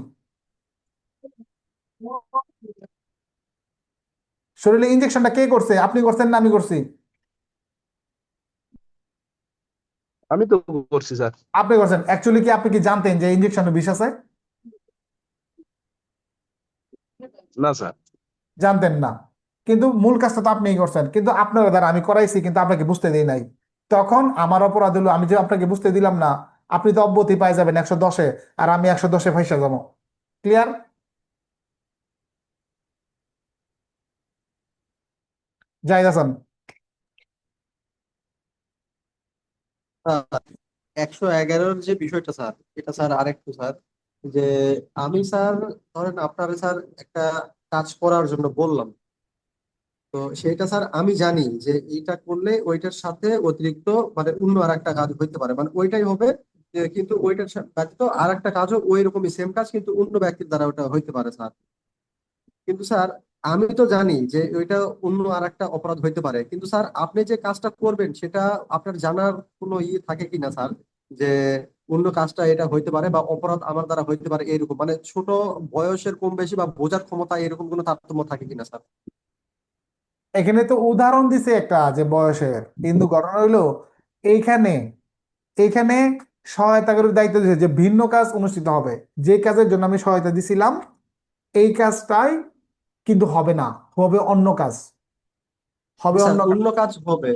শরীরে ইঞ্জেকশনটা কে করছে, আপনি করছেন না আমি করছি? আমি তো করছি স্যার। আপনি করছেন। অ্যাকচুয়ালি কি আপনি কি জানতেন যে ইঞ্জেকশনে বিষ আছে? না স্যার। জানতেন না, কিন্তু মূল কাজটা তো আপনিই করছেন, কিন্তু আপনার দ্বারা আমি করাইছি কিন্তু আপনাকে বুঝতে দিই নাই। তখন আমার অপরাধ হলো আমি যে আপনাকে বুঝতে দিলাম না, আপনি তো অব্যতি পাই যাবেন 110-এ, আর আমি 110-এ ফাইসা যাবো। ক্লিয়ার? জাহিদ হাসান। 111-র যে বিষয়টা স্যার, এটা স্যার আরেকটু স্যার, যে আমি স্যার ধরেন আপনার স্যার একটা কাজ করার জন্য বললাম, তো সেটা স্যার আমি জানি যে এইটা করলে ওইটার সাথে অতিরিক্ত মানে অন্য আর একটা কাজ হইতে পারে, মানে ওইটাই হবে, কিন্তু ওইটার ব্যতীত আর একটা কাজও ওই রকমই সেম কাজ কিন্তু অন্য ব্যক্তির দ্বারা ওটা হইতে পারে স্যার। কিন্তু স্যার আমি তো জানি যে ওইটা অন্য আর একটা অপরাধ হইতে পারে, কিন্তু স্যার আপনি যে কাজটা করবেন সেটা আপনার জানার কোনো থাকে কিনা স্যার, যে অন্য কাজটা এটা হইতে পারে বা অপরাধ আমার দ্বারা হইতে পারে, এরকম মানে ছোট বয়সের কম বেশি বা বোঝার ক্ষমতা এরকম কোনো তারতম্য থাকে কিনা স্যার? এখানে তো উদাহরণ দিছে একটা যে বয়সের, কিন্তু ঘটনা হইলো এইখানে এইখানে সহায়তা করার দায়িত্ব দিয়েছে যে ভিন্ন কাজ অনুষ্ঠিত হবে, যে কাজের জন্য আমি সহায়তা দিছিলাম এই কাজটাই কিন্তু হবে না, হবে অন্য কাজ, হবে স্যার অন্য কাজ। অন্য কাজ হবে,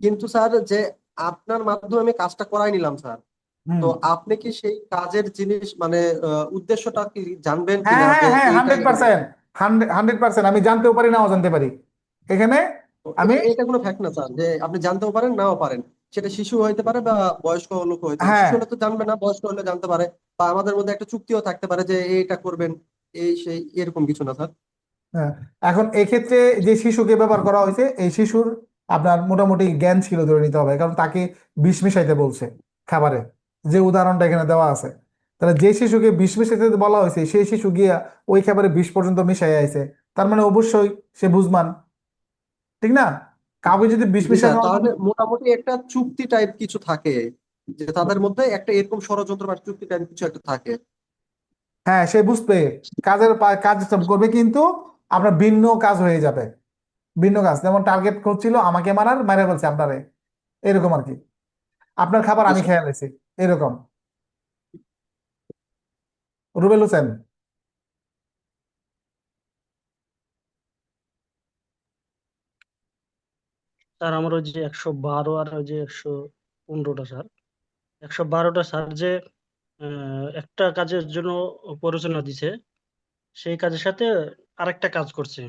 কিন্তু স্যার যে আপনার মাধ্যমে আমি কাজটা করাই নিলাম স্যার, হুম। তো আপনি কি সেই কাজের জিনিস মানে উদ্দেশ্যটা কি জানবেন হ্যাঁ কিনা হ্যাঁ যে হ্যাঁ, এইটাই হবে? 100%, 100% আমি জানতেও পারি নাও জানতে পারি। এখানে তো আমি, এটা কোনো ফ্যাক্ট না স্যার যে আপনি জানতেও পারেন নাও পারেন, সেটা শিশু হইতে পারে বা বয়স্ক লোক হইতে পারে, হ্যাঁ শিশু হলে তো জানবে না, বয়স্ক হলে জানতে পারে, বা আমাদের মধ্যে একটা চুক্তিও থাকতে পারে যে এইটা করবেন, এই সেই এরকম কিছু না স্যার। হ্যাঁ, এখন এক্ষেত্রে যে শিশুকে ব্যবহার করা হয়েছে, এই শিশুর আপনার মোটামুটি জ্ঞান ছিল ধরে নিতে হবে, কারণ তাকে বিষ মিশাইতে বলছে খাবারে, যে উদাহরণটা এখানে দেওয়া আছে। তাহলে যে শিশুকে বিষ মিশাইতে বলা হয়েছে সেই শিশু গিয়া ওই খাবারে বিষ পর্যন্ত মিশাই আইছে, তার মানে অবশ্যই সে বুঝমান, ঠিক না? কাউকে যদি বিষ জি স্যার, মিশানো, তাহলে মোটামুটি একটা চুক্তি টাইপ কিছু থাকে, যে তাদের মধ্যে একটা এরকম ষড়যন্ত্র বা চুক্তি টাইপ কিছু একটা থাকে। হ্যাঁ সে বুঝবে, কাজ সব করবে, কিন্তু আপনার ভিন্ন কাজ হয়ে যাবে। ভিন্ন কাজ, যেমন টার্গেট করছিল আমাকে মারার, মারা ফেলছে আপনারে, এরকম আর কি। আপনার খাবার জি আমি স্যার। খেয়ে ফেলেছি, এরকম। রুবেল হোসেন। স্যার আমার ওই যে 112 আর ওই যে 115টা স্যার, 112টা স্যার যে একটা কাজের জন্য প্ররোচনা দিছে, সেই কাজের সাথে আরেকটা কাজ করছে,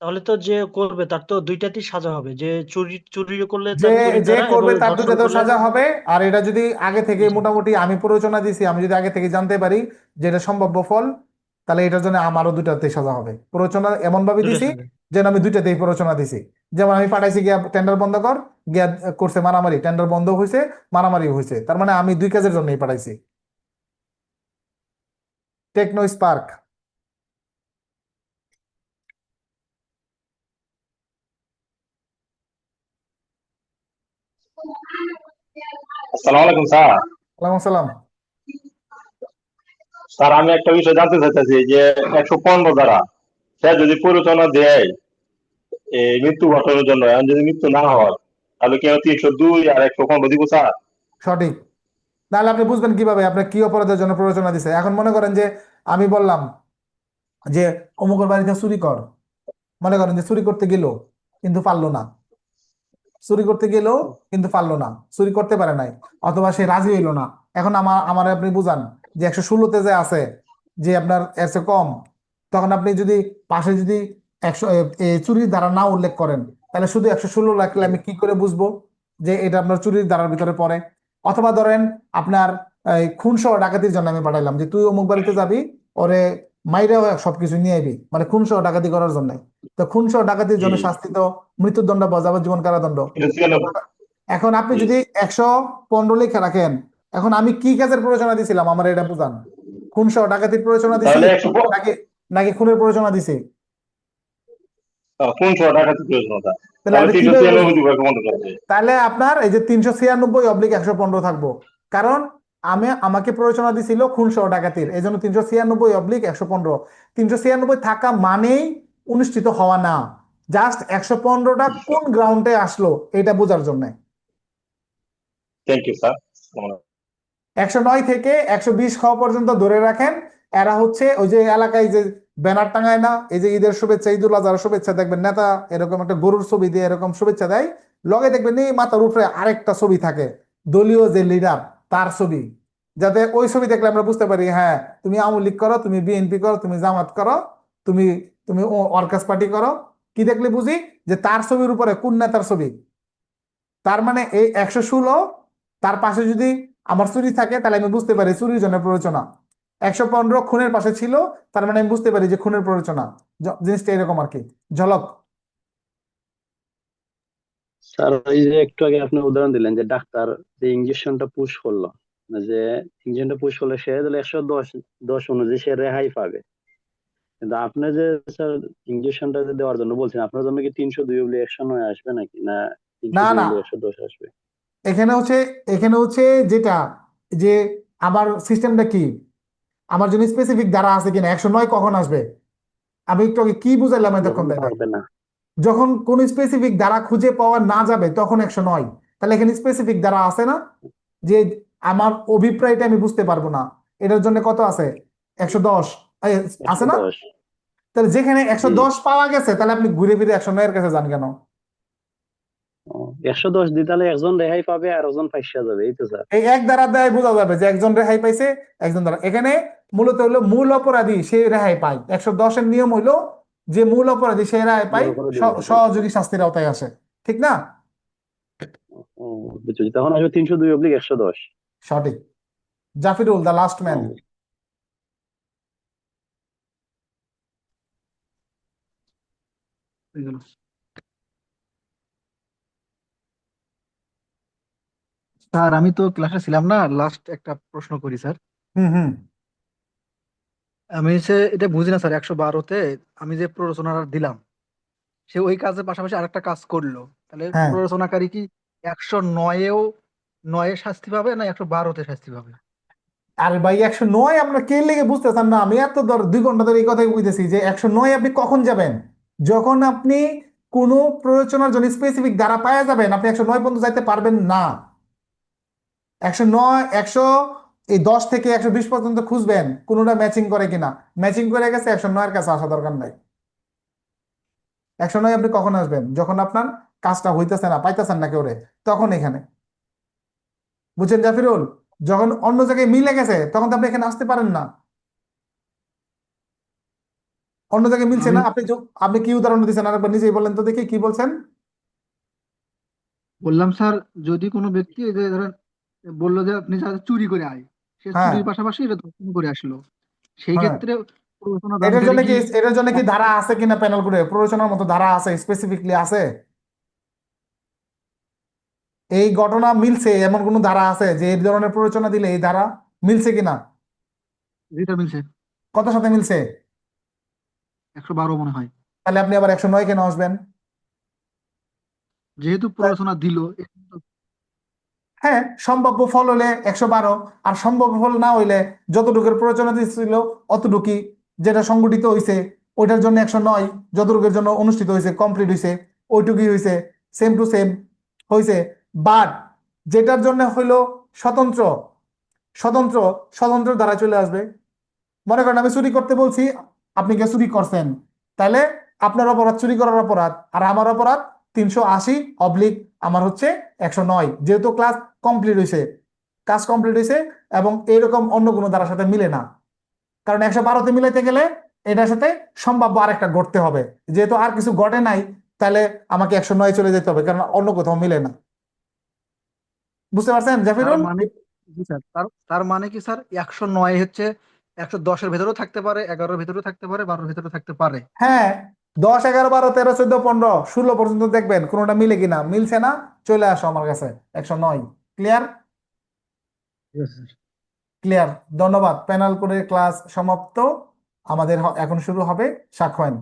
তাহলে তো যে করবে তার তো দুইটাতেই সাজা হবে, যে চুরি চুরি করলে যে তার চুরির যে দ্বারা এবং করবে তার ধর্ষণ দুটাতেও করলে। সাজা হবে। আর এটা যদি আগে থেকে জি স্যার। মোটামুটি আমি প্ররোচনা দিছি, আমি যদি আগে থেকে জানতে পারি যে এটা সম্ভাব্য ফল, তাহলে এটার জন্য আমারও দুটাতেই সাজা হবে। প্ররোচনা এমন ভাবে দুইটা দিছি সাজা। যেন আমি দুইটাতেই প্ররোচনা দিছি। যেমন আমি পাঠাইছি গিয়া টেন্ডার বন্ধ কর, গিয়া করছে মারামারি, টেন্ডার বন্ধ হয়েছে, মারামারি হয়েছে, তার মানে আমি দুই কাজের জন্যই পাঠাইছি। Tecno Spark. আসসালামু আলাইকুম স্যার। ওয়ালাইকুম আসসালাম। স্যার আমি একটা বিষয় জানতে চাইতেছি যে 115 দ্বারা সে যদি প্ররোচনা দেয় এই মৃত্যু ঘটানোর জন্য, এখন যদি মৃত্যু না হয় তাহলে কি 302 আর 115 দিব স্যার? সঠিক। নাহলে আপনি বুঝবেন কিভাবে আপনার কি অপরাধের জন্য প্ররোচনা দিছে? এখন মনে করেন যে আমি বললাম যে অমুকের বাড়িতে চুরি কর, মনে করেন যে চুরি করতে গেল কিন্তু পারলো না, চুরি করতে গেল কিন্তু পারলো না, চুরি করতে পারে নাই, অথবা সে রাজি হইলো না। এখন আমার আপনি বুঝান যে 116-তে যে আছে যে আপনার এর চেয়ে কম, তখন আপনি যদি পাশে যদি 100 চুরির ধারা না উল্লেখ করেন, তাহলে শুধু 116 রাখলে আমি কি করে বুঝবো যে এটা আপনার চুরির ধারার ভিতরে পড়ে? অথবা ধরেন আপনার খুন সহ ডাকাতির জন্য আমি পাঠাইলাম যে তুই অমুক বাড়িতে যাবি, ওরে মাইরা সবকিছু নিয়ে আইবি, মানে খুন সহ ডাকাতি করার জন্য। তো খুন সহ ডাকাতির জি জন্য শাস্তি তো মৃত্যুদণ্ড বা যাবজ্জীবন কারাদণ্ড। এটা ছিল। এখন আপনি জি যদি 115 লিখে রাখেন, এখন আমি কি কাজের প্ররোচনা দিছিলাম আমার এটা বুঝান। খুন সহ ডাকাতির প্ররোচনা দিছি তাহলে 100 নাকি নাকি খুনের প্ররোচনা দিছি? কোন 100 টাকা প্রয়োজনতা, তাহলে তাহলে আপনি কিভাবে 393 বুঝবেন? যোগ মনে করছে। তাহলে আপনার এই যে 396/115 থাকবো, কারণ আমাকে প্ররোচনা দিছিল খুন সহ ডাকাতির, এই জন্য 396/115। 396 থাকা মানেই অনুষ্ঠিত হওয়া না, জাস্ট 115টা কোন গ্রাউন্ডে আসলো এটা বোঝার জন্য। Thank you sir. 109 থেকে 120 খাওয়া পর্যন্ত ধরে রাখেন, এরা হচ্ছে ওই যে এলাকায় যে ব্যানার টাঙায় না, এই যে ঈদের শুভেচ্ছা, ঈদুল আজহার শুভেচ্ছা, দেখবেন নেতা এরকম একটা গরুর ছবি দিয়ে এরকম শুভেচ্ছা দেয়, লগে দেখবেন এই মাথার উপরে আরেকটা ছবি থাকে, দলীয় যে লিডার তার ছবি, যাতে ওই ছবি দেখলে আমরা বুঝতে পারি হ্যাঁ তুমি আওয়ামী লীগ করো, তুমি বিএনপি করো, তুমি জামাত করো, তুমি তুমি ওয়ার্কার্স পার্টি করো। কি দেখলে বুঝি যে তার ছবির উপরে কোন নেতার ছবি। তার মানে এই 116 তার পাশে যদি আমার চুরি থাকে তাহলে আমি বুঝতে পারি চুরির জন্য প্ররোচনা। 115 খুনের পাশে ছিল, তার মানে আমি বুঝতে পারি যে খুনের প্ররোচনা। জিনিসটা এরকম আর কি, ঝলক। স্যার এই যে একটু আগে আপনি উদাহরণ দিলেন যে ডাক্তার যে ইঞ্জেকশনটা পুশ করলো, যে ইঞ্জেকশনটা পুশ করলে সে তাহলে 110 অনুযায়ী সে রেহাই পাবে, কিন্তু আপনি যে স্যার ইঞ্জেকশনটা দেওয়ার জন্য বলছেন, আপনার জন্য কি 302 অব্লি 109 আসবে নাকি না না 302 না, অব্লি 110 আসবে? এখানে হচ্ছে যেটা, যে আমার সিস্টেমটা কি, আমার জন্য স্পেসিফিক দ্বারা আছে কিনা, 109 কখন আসবে? আমি একটু আগে কি বুঝাইলাম এতক্ষণ যখন তাই না? পারবে না। যখন কোন স্পেসিফিক দ্বারা খুঁজে পাওয়া না যাবে তখন 109। তাহলে এখানে স্পেসিফিক দ্বারা আছে না, যে আমার অভিপ্রায়টা আমি বুঝতে পারবো না, এটার জন্য কত আছে? 110 আছে না? 110। তাহলে যেখানে জি। 110 পাওয়া গেছে, তাহলে আপনি ঘুরে ফিরে 109 এর কাছে যান কেন? 110 দিই তাহলে একজন রেহাই পাবে আর একজন ফাইসা যাবে, এই তো স্যার। এই এক দ্বারা দেয় বোঝা যাবে যে একজন রেহাই পাইছে, একজন দ্বারা। এখানে মূলত হলো মূল অপরাধী সে রেহাই পায়। 110 এর নিয়ম হইলো যে মূল অপরাধী সে রেহাই পায়, সহযোগী শাস্তির আওতায় আসে, ঠিক না? ও বুঝছি, তখন আসবে 302 অব্লিক 110। সঠিক। Jafirul the last man. Sir আমি তো ক্লাসে ছিলাম না, লাস্ট একটা প্রশ্ন করি স্যার। হুম। আমি এটা বুঝি না স্যার, 112-তে আমি যে প্ররোচনাটা দিলাম, সে ওই কাজের পাশাপাশি আরেকটা কাজ করলো, তাহলে হ্যাঁ, প্ররোচনাকারী কি 109-এও 9-এ শাস্তি পাবে না 112-তে শাস্তি পাবে? আরে ভাই 109 আপনার কে লেগে বুঝতেছেন না? আমি এত 2 ঘন্টা ধরে এই কথাই বুঝতেছি যে 109 আপনি কখন যাবেন? যখন আপনি কোনো প্ররোচনার জন্য স্পেসিফিক দ্বারা পাওয়া যাবেন, আপনি 109 পর্যন্ত যাইতে পারবেন না। 109 10 থেকে 120 পর্যন্ত খুঁজবেন কোনোটা ম্যাচিং করে কিনা, ম্যাচিং করে গেছে 109 এর কাছে আসা দরকার নাই। 109 আপনি কখন আসবেন? যখন আপনার কাজটা হইতেছে না, পাইতেছেন না কেউ রে, তখন এখানে। বুঝছেন জাফিরুল? যখন অন্য জায়গায় মিলে গেছে তখন তো আপনি এখানে আসতে পারেন না। অন্য জায়গায় মিলছে আমি না, আপনি কি উদাহরণ দিচ্ছেন আরেকবার নিজেই বলেন তো দেখি, কি বলছেন? বললাম স্যার, যদি কোনো ব্যক্তি এই যে ধরেন বললো যে আপনি যা চুরি করে আয়, সে হ্যাঁ, চুরির পাশাপাশি এটা ধর্ষণ করে আসলো, সেই হ্যাঁ। ক্ষেত্রে প্ররোচনা এটার দানকারী জন্য কি কি ধারা আছে কিনা প্যানেল করে? প্ররোচনার মতো ধারা আছে, স্পেসিফিকলি আছে? এই ঘটনা মিলছে এমন কোন ধারা আছে যে এই ধরনের প্ররোচনা দিলে এই ধারা মিলছে কিনা? যেটা মিলছে কত সাথে মিলছে? 112 মনে হয়। তাহলে আপনি আবার 109 কেন আসবেন? যেহেতু প্ররোচনা দিল, হ্যাঁ, সম্ভাব্য ফল হলে 112, আর সম্ভাব্য ফল না হইলে যতটুকুর প্ররোচনা দিচ্ছিল অতটুকুই, যেটা সংগঠিত হয়েছে ওইটার জন্য 109, যতটুকুর জন্য অনুষ্ঠিত হয়েছে কমপ্লিট হয়েছে ওইটুকুই হয়েছে, সেম টু সেম হয়েছে। বাট যেটার জন্য হইলো স্বতন্ত্র, স্বতন্ত্র স্বতন্ত্র দ্বারা চলে আসবে। মনে করেন আমি চুরি করতে বলছি, আপনি কে চুরি করছেন, তাহলে আপনার অপরাধ চুরি করার অপরাধ, আর আমার অপরাধ 380 আমার হচ্ছে 109, যেহেতু ক্লাস কমপ্লিট হয়েছে, কাজ কমপ্লিট হয়েছে, এবং এইরকম অন্য কোনো দ্বারার সাথে মিলে না। কারণ 112-তে মিলাইতে গেলে এটার সাথে সম্ভাব্য আরেকটা ঘটতে হবে, যেহেতু আর কিছু ঘটে নাই, তাহলে আমাকে 109 চলে যেতে হবে, কারণ অন্য কোথাও মিলে না। বুঝতে পারছেন তার জাফিরুল? মানে জি স্যার, তার মানে কি স্যার 109 হচ্ছে 110-এর ভেতরেও থাকতে পারে, 11-এর ভেতরেও থাকতে পারে, 12-এর ভেতরেও থাকতে পারে? হ্যাঁ, 10, 11, 12, 13, 14, 15, 16 পর্যন্ত দেখবেন কোনোটা মিলে কিনা, মিলছে না চলে আসো আমার কাছে 109। ক্লিয়ার? ঠিক আছে স্যার। ক্লিয়ার, ধন্যবাদ। প্যানেল কোডের ক্লাস সমাপ্ত। আমাদের এখন শুরু হবে সাক্ষ্য আইন।